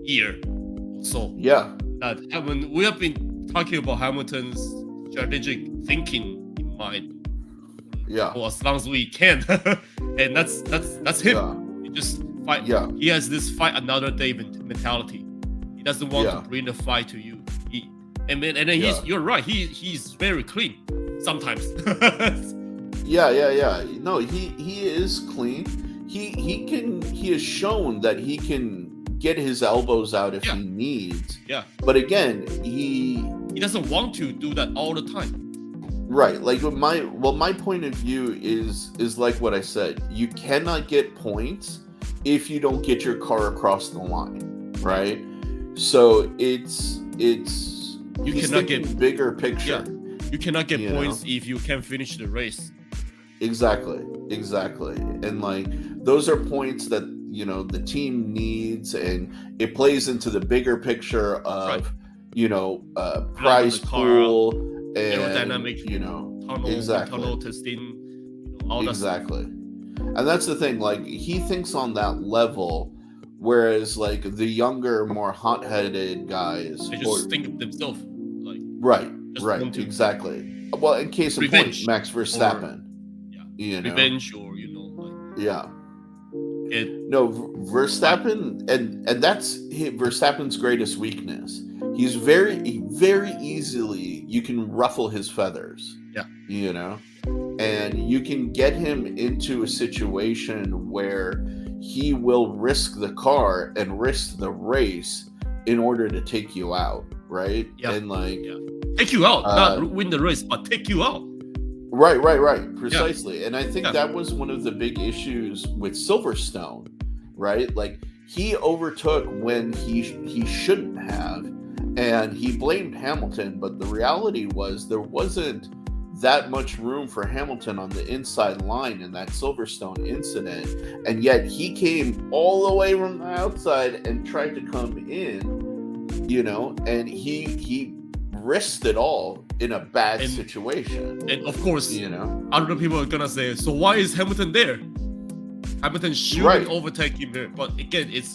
year or so. Yeah. We have been talking about Hamilton's strategic thinking in mind. Yeah. For as long as we can. And that's him. Yeah. He just fight. Yeah. He has this fight another day mentality. He doesn't want to bring the fight to you. And then you're right. He's very clean sometimes. Yeah. No, he is clean. He has shown that he can get his elbows out if he needs. Yeah. But again, he doesn't want to do that all the time. Right. Like my point of view is like what I said. You cannot get points if you don't get your car across the line, right? So it's you cannot get bigger picture. Yeah. You cannot get points if you can't finish the race. Exactly. And like those are points that, you know, the team needs, and it plays into the bigger picture of prize pool and aerodynamic, tunnel testing, all that stuff. And that's the thing, like he thinks on that level, whereas like the younger, more hot-headed guys they just think of themselves, like right, exactly. Well, in case of point, Max Verstappen, revenge, or Verstappen, and that's Verstappen's greatest weakness. He's very, very easily, you can ruffle his feathers. Yeah. You know, and you can get him into a situation where he will risk the car and risk the race in order to take you out, right? Yeah. And like take you out, not win the race, but take you out. Right. Yeah, Precisely. And I think yeah, that was one of the big issues with Silverstone, right? Like he overtook when he shouldn't have, and he blamed Hamilton, but the reality was there wasn't that much room for Hamilton on the inside line in that Silverstone incident, and yet he came all the way from the outside and tried to come in, and he risked it all in a bad situation. And of course, other people are gonna say, so why is Hamilton there? Hamilton shouldn't overtake him there. But again, it's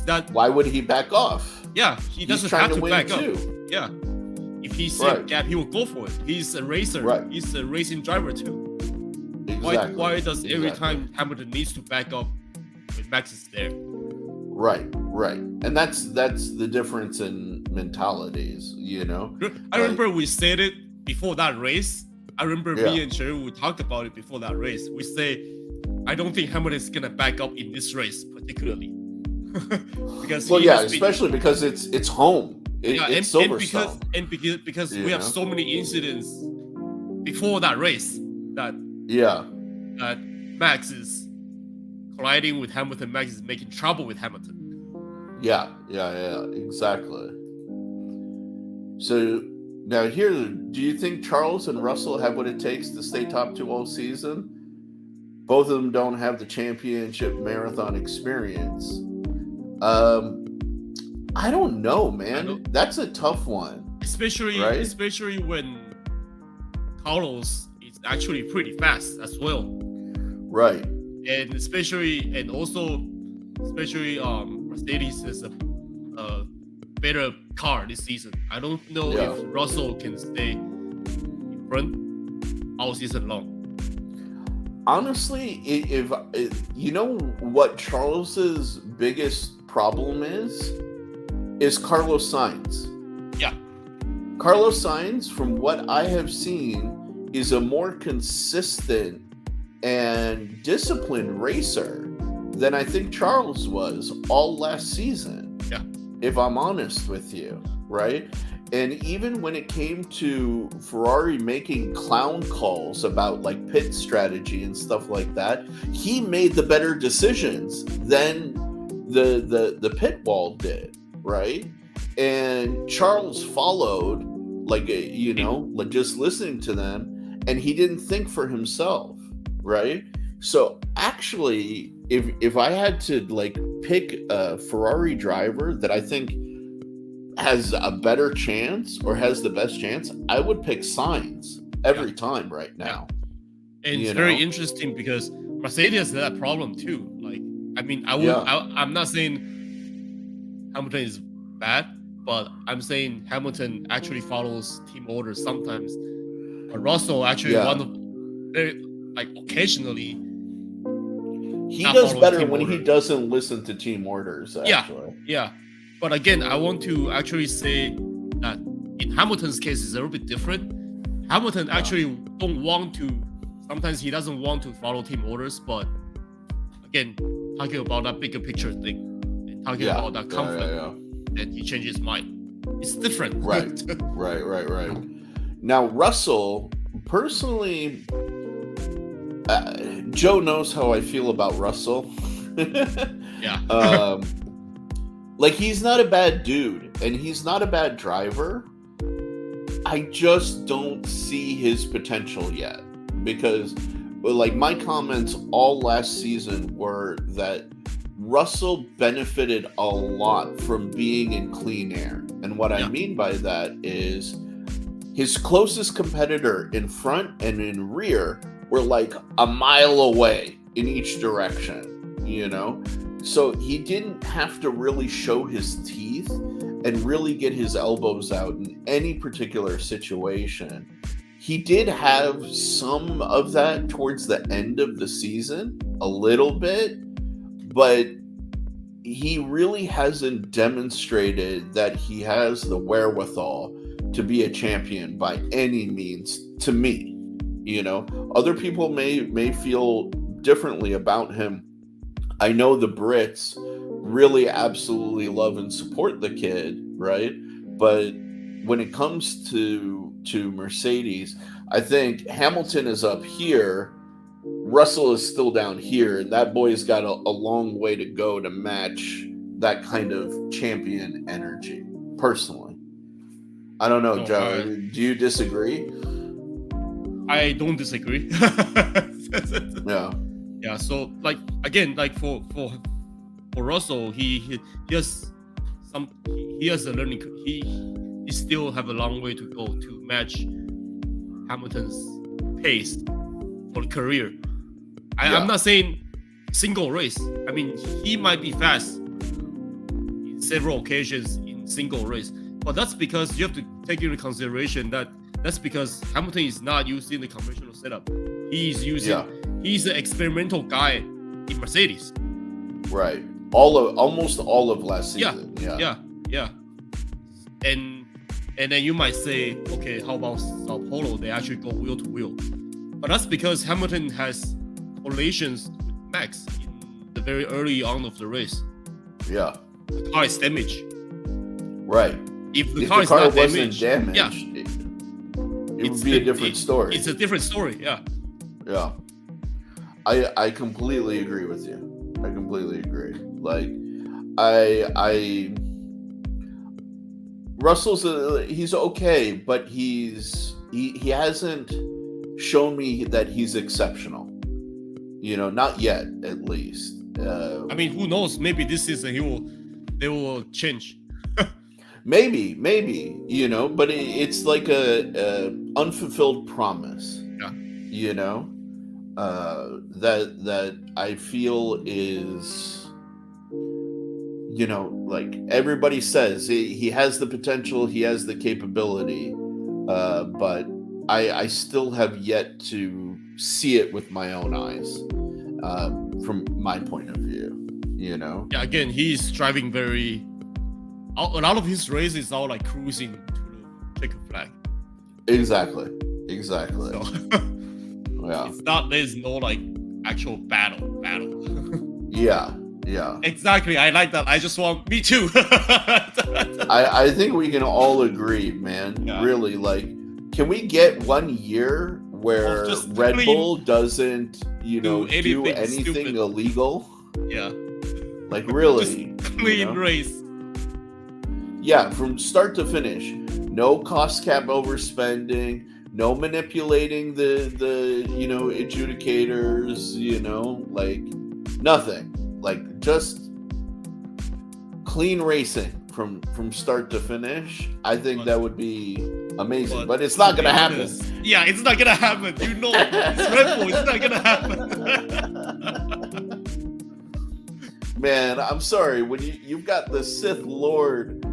that. Why would he back off? Yeah, he doesn't have to back up. Yeah, if he sees a gap, he will go for it. He's a racer. Right. He's a racing driver too. Exactly. Why does every time Hamilton needs to back up when Max is there? Right. And that's the difference in mentalities, I remember we said it before that race. I remember me and Cherry, we talked about it before that race. We say, I don't think Hamilton is gonna back up in this race particularly. Because especially because it's home. It's Silverstone. And because we have so many incidents before that race that Max is colliding with Hamilton. Max is making trouble with Hamilton. Yeah, exactly. So now here, do you think Charles and Russell have what it takes to stay top 2 all season? Both of them don't have the championship marathon experience. I don't know, man. That's a tough one. Especially when Carlos is actually pretty fast as well. Right. And especially Mercedes is a better car this season. I don't know if Russell can stay in front all season long. Honestly, if you know what Charles's biggest problem is Carlos Sainz. Yeah. Carlos Sainz, from what I have seen, is a more consistent and disciplined racer than I think Charles was all last season. Yeah. If I'm honest with you, right? And even when it came to Ferrari making clown calls about like pit strategy and stuff like that, he made the better decisions than the pit wall did, right? And Charles followed, like just listening to them, and he didn't think for himself, right? So actually, if I had to like pick a Ferrari driver that I think has a better chance or has the best chance, I would pick Sainz every time right now. Yeah. And it's very interesting because Mercedes has that problem too. Like, I mean, I'm not saying Hamilton is bad, but I'm saying Hamilton actually follows team orders sometimes. But Russell actually occasionally. He does better when he doesn't listen to team orders, actually. Yeah. But again, I want to actually say that in Hamilton's case, it's a little bit different. Hamilton actually sometimes he doesn't want to follow team orders, but again, talking about that bigger picture thing, and talking about that conflict, then he changes his mind. It's different. Right. Now, Russell, personally, Joe knows how I feel about Russell. Yeah. Like, he's not a bad dude, and he's not a bad driver. I just don't see his potential yet. Because, like, my comments all last season were that Russell benefited a lot from being in clean air. And what I mean by that is his closest competitor in front and in rear were like a mile away in each direction, So he didn't have to really show his teeth and really get his elbows out in any particular situation. He did have some of that towards the end of the season, a little bit, but he really hasn't demonstrated that he has the wherewithal to be a champion by any means, to me. Other people may feel differently about him. I know the Brits really absolutely love and support the kid, right? But when it comes to to Mercedes. I think Hamilton is up here, Russell is still down here, and that boy's got a long way to go to match that kind of champion energy, personally. I don't know, Joe. Do you disagree? I don't disagree. Yeah. Yeah. So like again, like for Russell, he has a learning. He still have a long way to go to match Hamilton's pace for the career. I'm not saying single race. I mean, he might be fast in several occasions in single race, but that's because you have to take into consideration that's because Hamilton is not using the conventional setup. He's an experimental guy in Mercedes. Right. Almost all of last season. Yeah. And then you might say, okay, how about Sao Paulo? They actually go wheel to wheel. But that's because Hamilton has collisions with Max in the very early on of the race. Yeah. The car is damaged. Right. If the car is not wasn't damaged, it would be a different story. It's a different story, yeah. Yeah. I completely agree with you. I completely agree. Like, Russell's he's okay, but he hasn't shown me that he's exceptional. Not yet, at least. I mean, who knows? Maybe this season they will change. maybe, but it's like a unfulfilled promise. Yeah. That I feel is, like everybody says, he has the potential, he has the capability, but I still have yet to see it with my own eyes, from my point of view. Yeah. Again, he's driving a lot of his races are like cruising to the checker flag. Exactly. So, yeah. There's no like actual battle. Yeah. Exactly. I like that. I just want me too. I think we can all agree, man. Yeah. Really, like, can we get 1 year where Red Bull doesn't, do anything illegal? Yeah. Like, really. Clean race. Yeah, from start to finish. No cost cap overspending. No manipulating the adjudicators, like nothing. Like, just clean racing from start to finish. I think that would be amazing, but it's not gonna happen. Yeah, it's not gonna happen. It's Red Bull. It's not gonna happen. Man, I'm sorry. When you've got the Sith Lord,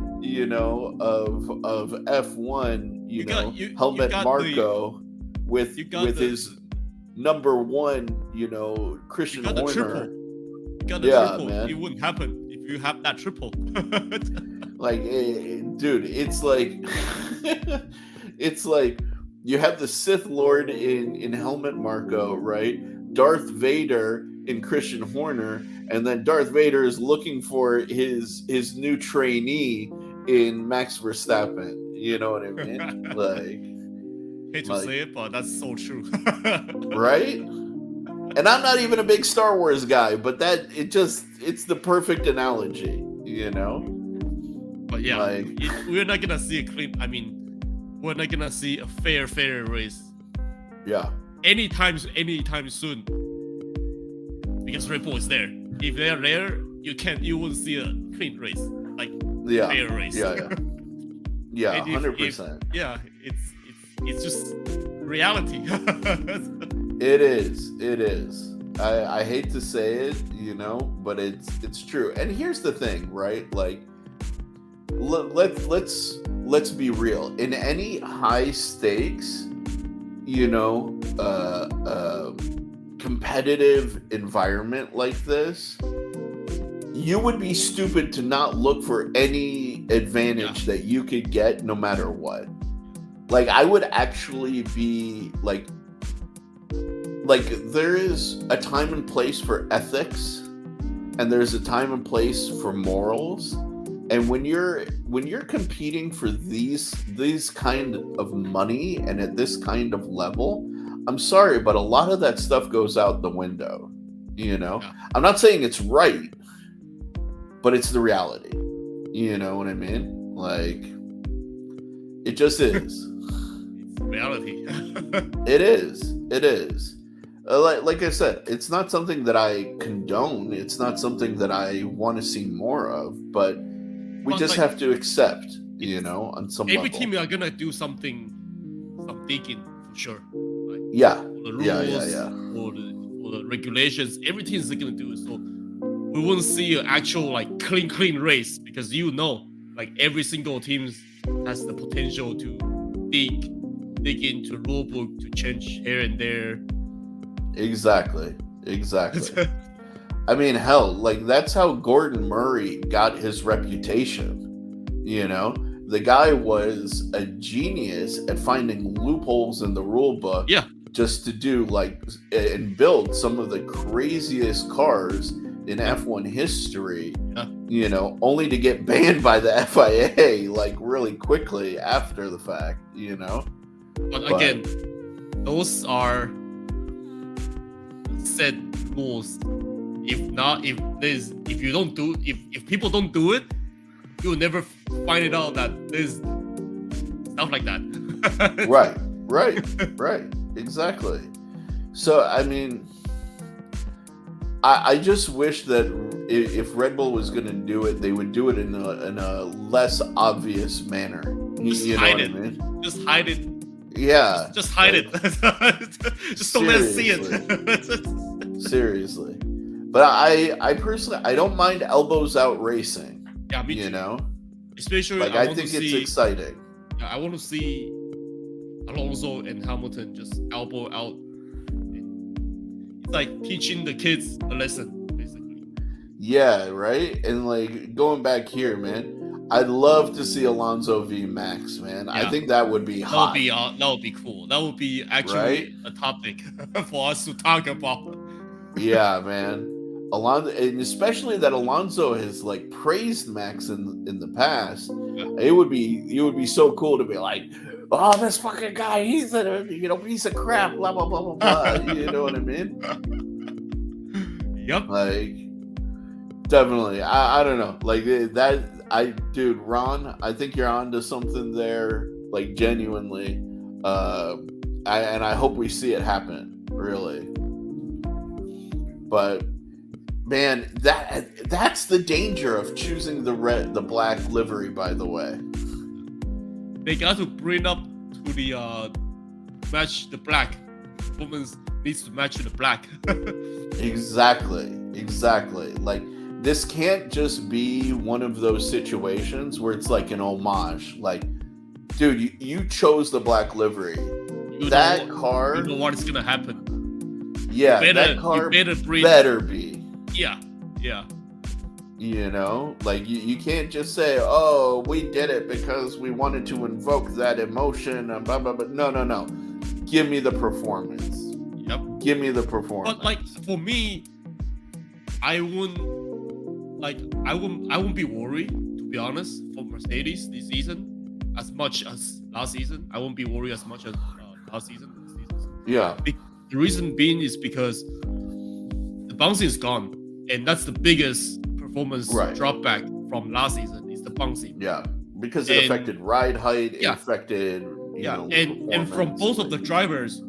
of F1, Helmut Marko with his number one, Christian Horner. You got the triple. Man. It wouldn't happen if you have that triple. Like, dude, it's like you have the Sith Lord in Helmut Marko, right? Darth Vader in Christian Horner, and then Darth Vader is looking for his new trainee in Max Verstappen. You know what I mean? Like, hate to say it, but that's so true. Right? And I'm not even a big Star Wars guy, but it's the perfect analogy, But yeah, we're not gonna see we're not gonna see a fair race. Yeah. Anytime soon. Because Red Bull is there. If they're there, you won't see a clean race. Like, fair race. Yeah. Yeah, 100%. Yeah, it's just reality. It is. I hate to say it, but it's true. And here's the thing, right? Like, let's be real. In any high stakes, competitive environment like this, you would be stupid to not look for any advantage that you could get no matter what. Like, I would actually be like there is a time and place for ethics, and there's a time and place for morals, And when you're competing for these kind of money and at this kind of level, I'm sorry, but a lot of that stuff goes out the window. Yeah. I'm not saying it's right, but it's the reality. You know what I mean? Like, it just is. It's reality. It is. It is. Like I said, it's not something that I condone. It's not something that I want to see more of. But we just have to accept, on some every level. team are gonna do some digging for sure. Like, Yeah. The rules, or the regulations, everything is gonna do it. So we won't see an actual like clean race because like every single team has the potential to dig into rule book to change here and there. Exactly. I mean, hell, like that's how Gordon Murray got his reputation. The guy was a genius at finding loopholes in the rule book. Yeah. Just to do and build some of the craziest cars in F1 history. Yeah. Only to get banned by the FIA like really quickly after the fact. But again, those are set rules. If people don't do it, you will never find it out that there's stuff like that. Right. Exactly. So I mean, I just wish that if Red Bull was going to do it, they would do it in a less obvious manner. Just hide it. I mean? Just hide it. Yeah. Just hide it. Just don't let us see it. Seriously. But I personally, I don't mind elbows out racing. Yeah, me too. Especially, I think it's exciting. Yeah, I want to see Alonso and Hamilton just elbow out. It's like teaching the kids a lesson, basically. Yeah, right? And like going back here, man, I'd love to see Alonso v Max, man. Yeah. I think that would be hot. That would be cool. That would be actually a topic for us to talk about. Yeah, man. Alonso, and especially that Alonso has like praised Max in the past. It would be so cool to be like, oh, this fucking guy, he's a piece of crap, blah blah blah blah blah. You know what I mean? Yep. Like, definitely. I don't know. Like that. Dude, Ron, I think you're onto something there. Like genuinely. I hope we see it happen. Really. But man, that's the danger of choosing the black livery. By the way, they got to bring up to the match the black. Performance needs to match the black. Exactly. Like, this can't just be one of those situations where it's like an homage. Like, dude, you chose the black livery. That car. You know what is gonna happen. Yeah, that car better be. Yeah. Like you can't just say, "Oh, we did it because we wanted to invoke that emotion." Blah blah blah. No. Give me the performance. Yep. Give me the performance. But like for me, I wouldn't be worried, to be honest, for Mercedes this season as much as last season. I won't be worried as much as last season. Yeah. The reason being is because the bouncing is gone, and that's the biggest performance drop back from last season. Is the bouncing. Yeah, because it affected ride height. It affected. And from both of the drivers,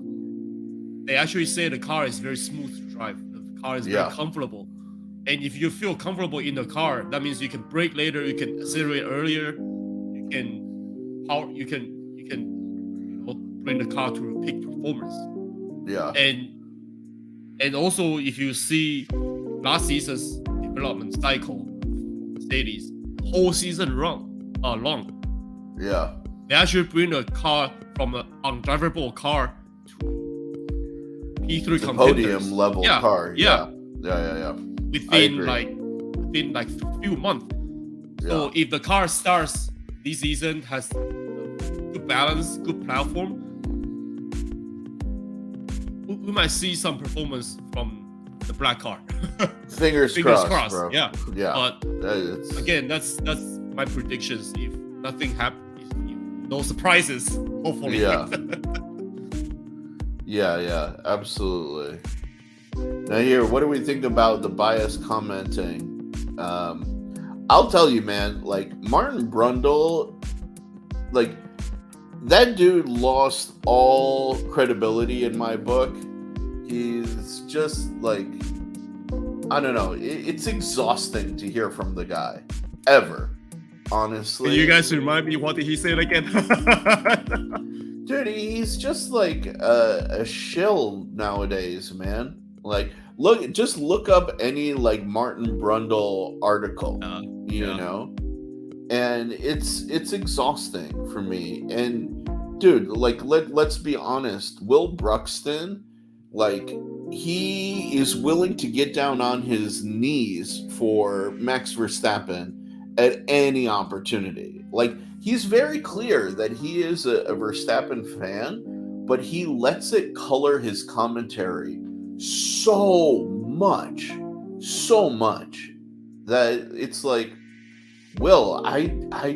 they actually say the car is very smooth to drive. The car is very comfortable. And if you feel comfortable in the car, that means you can brake later, you can accelerate earlier, you can bring the car to a peak performance. Yeah. And also if you see last season's development cycle for Mercedes, whole season long. Yeah. They actually bring a car from an undrivable car to P3 contenders. Podium level car. Yeah. Within like a few months. So if the car starts this season, has good balance, good platform, we might see some performance from the black car. Fingers crossed, bro. Yeah. But again, that's my predictions if nothing happens, no surprises. Hopefully. Yeah, absolutely. Now here, what do we think about the bias commenting? I'll tell you, man, like Martin Brundle, like that dude lost all credibility in my book. He's just like, I don't know. It's exhausting to hear from the guy, ever. Honestly. Can you guys remind me what did he say again? Dude, he's just like a shill nowadays, man. Like, just look up any like Martin Brundle article, you know, and it's exhausting for me. And dude, like let's be honest, Will Bruxton, like he is willing to get down on his knees for Max Verstappen at any opportunity. Like he's very clear that he is a Verstappen fan, but he lets it color his commentary so much that it's like, Will, I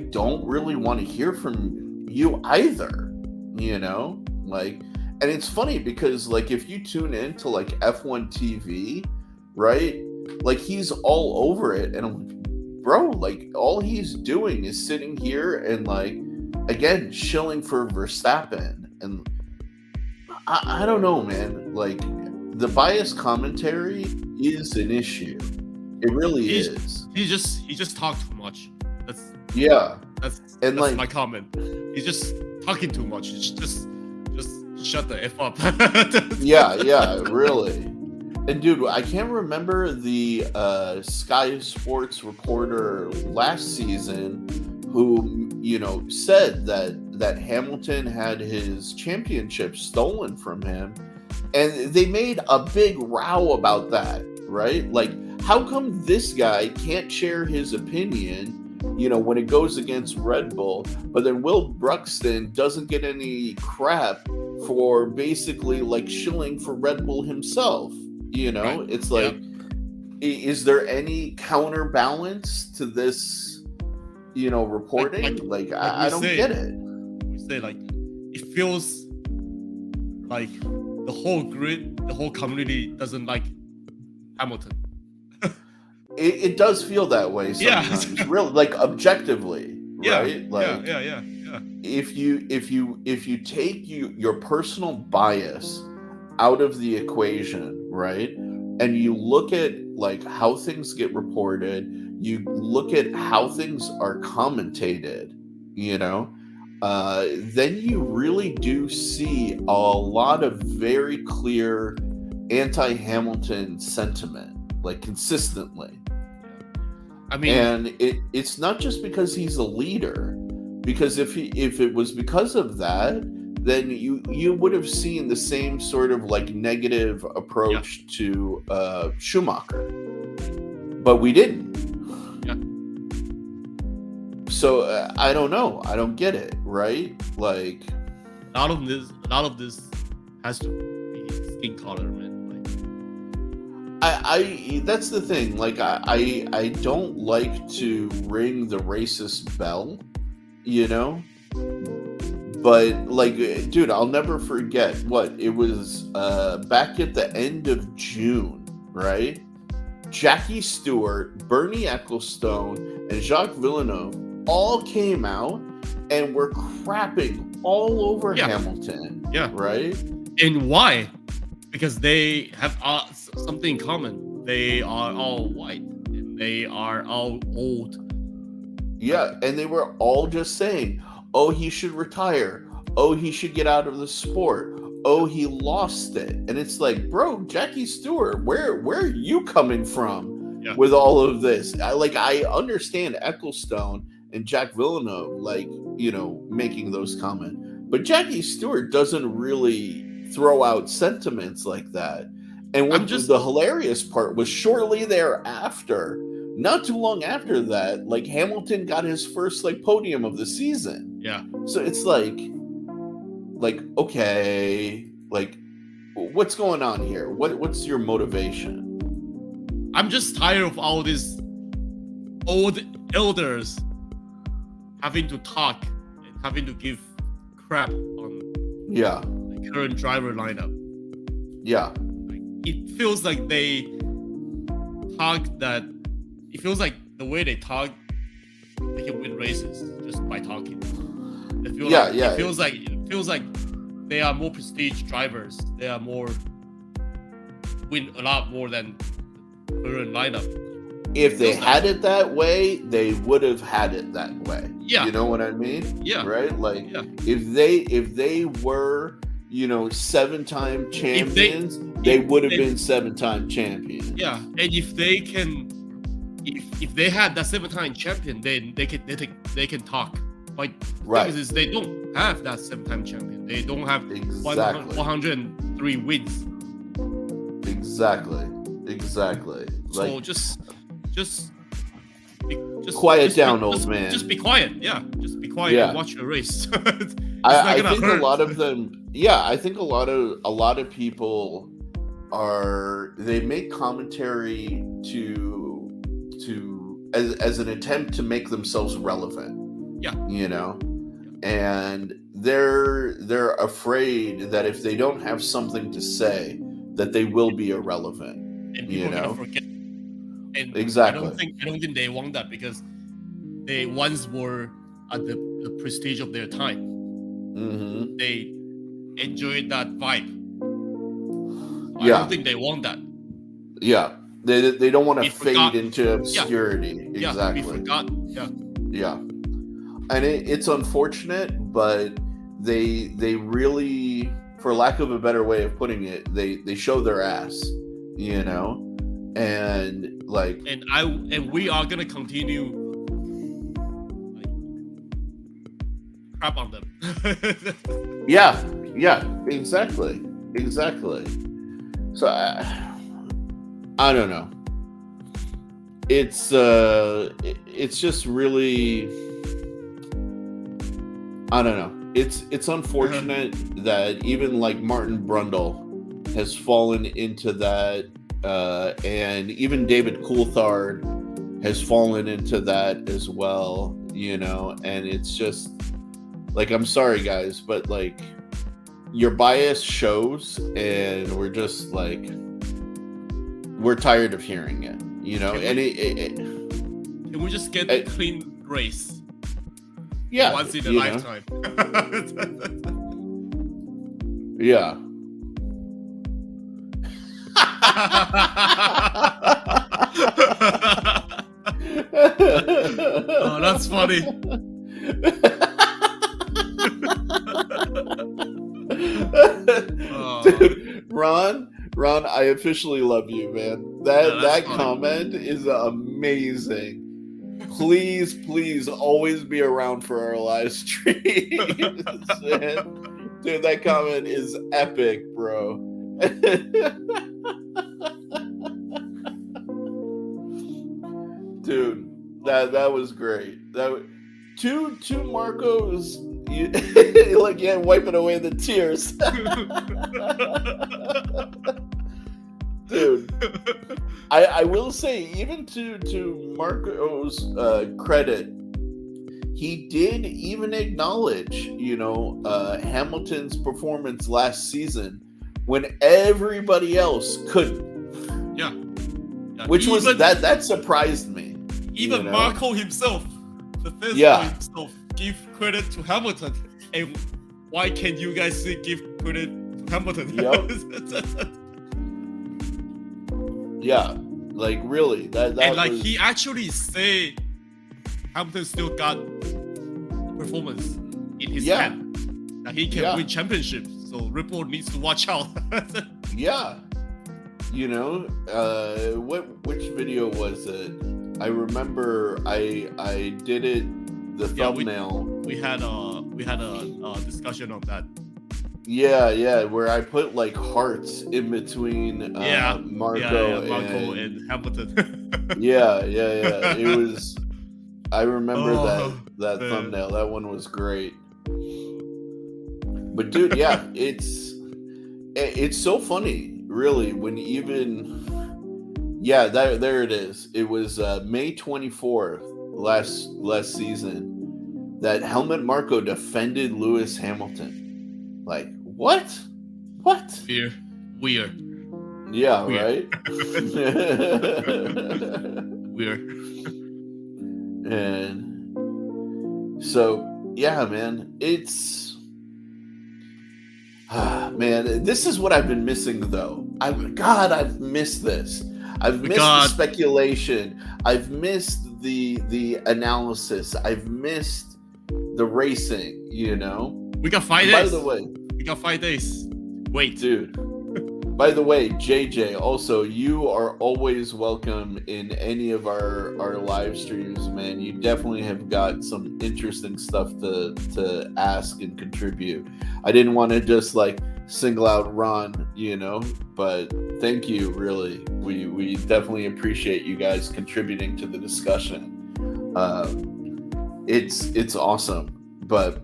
don't really want to hear from you either, you know? Like, and it's funny because like if you tune into like F1 TV, right? Like he's all over it, and I'm like, bro, like all he's doing is sitting here and like again shilling for Verstappen, and I don't know, man. Like the biased commentary is an issue. It really is. He just talked too much. That's like my comment. He's just talking too much. Just shut the F up. yeah, really. And dude, I can't remember the Sky Sports reporter last season who, you know, said that Hamilton had his championship stolen from him, and they made a big row about that, right? Like, how come this guy can't share his opinion, you know, when it goes against Red Bull, but then Will Bruxton doesn't get any crap for basically like shilling for Red Bull himself? You know, right. It's like, is there any counterbalance to this, you know, reporting? Like I don't get it. We say like, it feels like the whole grid, the whole community doesn't like Hamilton. It does feel that way sometimes. Really, like objectively, right? Like, yeah. If you take your personal bias out of the equation, right, and you look at like how things get reported, you look at how things are commentated, you know, then you really do see a lot of very clear anti-Hamilton sentiment, like consistently. I mean, and it's not just because he's a leader, because if it was because of that, then you would have seen the same sort of like negative approach to Schumacher, but we didn't. So I don't know. I don't get it. Right? Like a lot of this has to be skin color, man. I that's the thing. Like I don't like to ring the racist bell, you know. But like, dude, I'll never forget what it was back at the end of June, right? Jackie Stewart, Bernie Ecclestone, and Jacques Villeneuve all came out and were crapping all over Hamilton. Yeah. Right? And why? Because they have something in common. They are all white and they are all old. Yeah, and they were all just saying, oh, he should retire. Oh, he should get out of the sport. Oh, he lost it. And it's like, bro, Jackie Stewart, where are you coming from with all of this? I understand Ecclestone and Jacques Villeneuve, like, you know, making those comments. But Jackie Stewart doesn't really throw out sentiments like that. And the hilarious part was shortly thereafter, not too long after that, like Hamilton got his first like podium of the season. Yeah. So it's like, okay, like what's going on here? What's your motivation? I'm just tired of all these old elders having to talk and having to give crap on the current driver lineup. Yeah. It feels like they talk that. It feels like the way they talk, they can win races just by talking. It feels like they are more prestige drivers. They are win a lot more than the current lineup. If they had it that way, they would have had it that way. Yeah. You know what I mean? Yeah. Right? Like if they were, 7-time champions, they would have been 7-time champions. Yeah. And if they had that 7-time champion, then they can talk. But the thing is they don't have that 7-time champion. They don't have 103 wins. Exactly. So just quiet down, old man. Just be quiet. Yeah, just be quiet and watch your race. I think a lot of them. Yeah, I think a lot of people they make commentary as an attempt to make themselves relevant. Yeah. And they're afraid that if they don't have something to say, that they will be irrelevant. And people are gonna forget. And exactly. I don't think they want that because they once were at the prestige of their time. Mm-hmm. They enjoyed that vibe. I don't think they want that. Yeah. They don't want to fade into obscurity. Yeah. Exactly. Be forgotten. Yeah. Yeah. And it's unfortunate, but they really, for lack of a better way of putting it, they show their ass, and like, and we are gonna continue crap on them. yeah, exactly. So I don't know. It's just really, I don't know. It's unfortunate that even like Martin Brundle has fallen into that, and even David Coulthard has fallen into that as well, and it's just like, I'm sorry guys, but like, your bias shows, and we're just like, we're tired of hearing it, Can we just get a clean race? Yeah. Once in a lifetime. Yeah. Oh, that's funny. Dude, Ron, I officially love you, man. That comment is amazing. Please always be around for our live streams. Dude, that comment is epic, bro. Dude, that was great. Two Marcos, wiping away the tears. Dude, I will say, even to Marco's credit, he did even acknowledge, Hamilton's performance last season when everybody else couldn't. Yeah. Which that surprised me. Even Marco himself, the first himself, give credit to Hamilton. And why can't you guys give credit to Hamilton? Yep. Yeah, like really, that and like was... he actually say Hamilton still got performance in his hand, that he can win championships. So Ripple needs to watch out. Yeah, which video was it? I remember I did it. The thumbnail. We had a discussion on that. Yeah, where I put like hearts in between Marco and Hamilton. yeah. It was. I remember that thumbnail. That one was great. But dude, yeah, it's so funny, really. When even there it is. It was May 24th last season that Helmut Marko defended Lewis Hamilton. Like, what? Weird. Yeah, right? Weird. And so, yeah, man, it's... man, this is what I've been missing, though. I've missed this. I've missed the speculation. I've missed the analysis. I've missed the racing, you know? We got 5 days. By the way... We got 5 days. Wait. Dude. By the way, JJ, also, you are always welcome in any of our live streams, man. You definitely have got some interesting stuff to ask and contribute. I didn't want to just, like, single out Ron, you know, but thank you, really. We definitely appreciate you guys contributing to the discussion. It's awesome. But,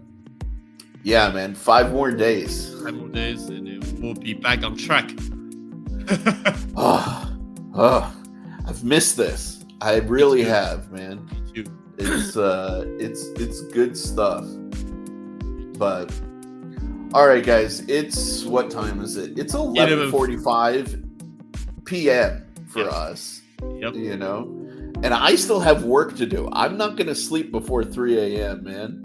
yeah, man, 5 more days. 5 more days, and we'll be back on track. I've missed this. I really have, man. Me too. It's good stuff. But all right, guys, it's what time is it? It's 11:45 p.m. for us. Yep. You know, and I still have work to do. I'm not gonna sleep before 3 a.m., man.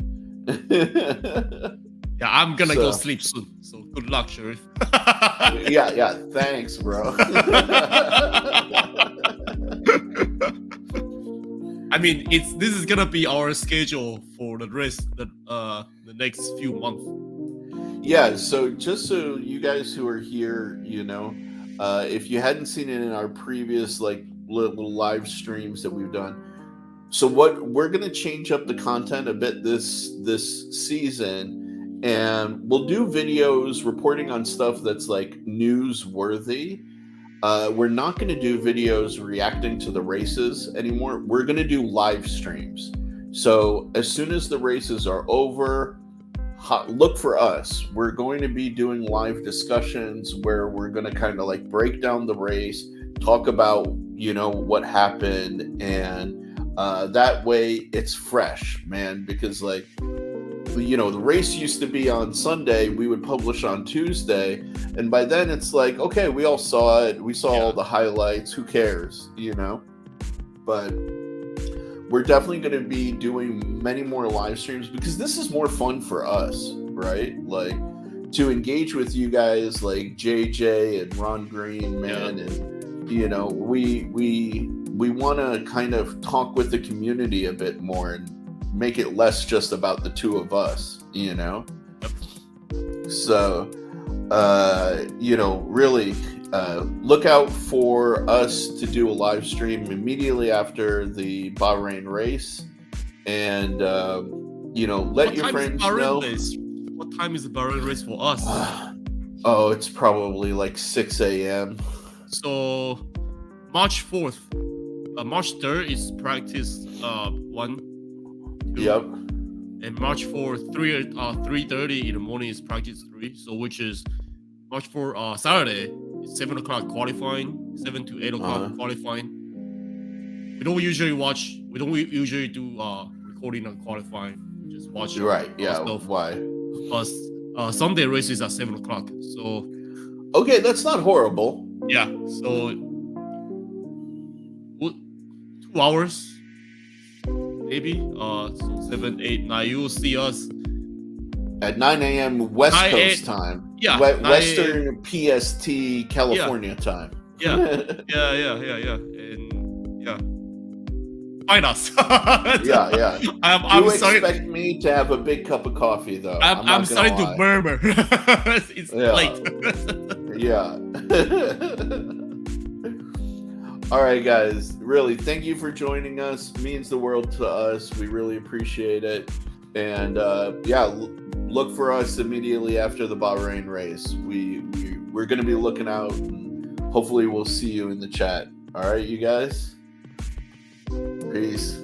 Yeah, I'm gonna go sleep soon. So good luck, Sharif. yeah. Thanks, bro. I mean, this is gonna be our schedule for the next few months. Yeah. So just so you guys who are here, you know, if you hadn't seen it in our previous like little live streams that we've done. So what we're gonna change up the content a bit this season. And we'll do videos reporting on stuff that's like newsworthy. We're not going to do videos reacting to the races anymore. We're going to do live streams. So as soon as the races are over, look for us. We're going to be doing live discussions where we're going to kind of like break down the race, talk about, you know, what happened. And that way it's fresh, man, because like, you know, the race used to be on Sunday. We would publish on Tuesday. And by then it's like, okay, we all saw it. We saw all the highlights. Who cares, you know? But we're definitely going to be doing many more live streams because this is more fun for us, right? Like to engage with you guys like JJ and Ron Green, man. Yeah. And, you know, we want to kind of talk with the community a bit more and make it less just about the two of us, you know? So, you know, really look out for us to do a live stream immediately after the Bahrain race. And, you know, let your friends know. What time is the Bahrain race for us? It's probably like 6 a.m. So, March 4th. March 3rd is practice 1. Yep. And March 4th, 3:30 in the morning is practice 3. So which is March 4th, Saturday, it's 7 o'clock qualifying, 7 to 8 o'clock qualifying. We don't usually do recording on qualifying. We just watch. Right. Yeah. Stuff. Why? Plus, Sunday races at 7 o'clock. So. Okay, that's not horrible. Yeah. So 2 hours. Maybe so 7, 8, 9. You will see us at 9 a.m. West Coast time. Yeah, Western PST California time. Yeah. And yeah, find us. yeah. I'm sorry. Expect me to have a big cup of coffee though. I'm starting to murmur. It's late. Yeah. All right, guys, really, thank you for joining us. It means the world to us. We really appreciate it. And yeah, look for us immediately after the Bahrain race. We're going to be looking out, and hopefully we'll see you in the chat. All right, you guys? Peace.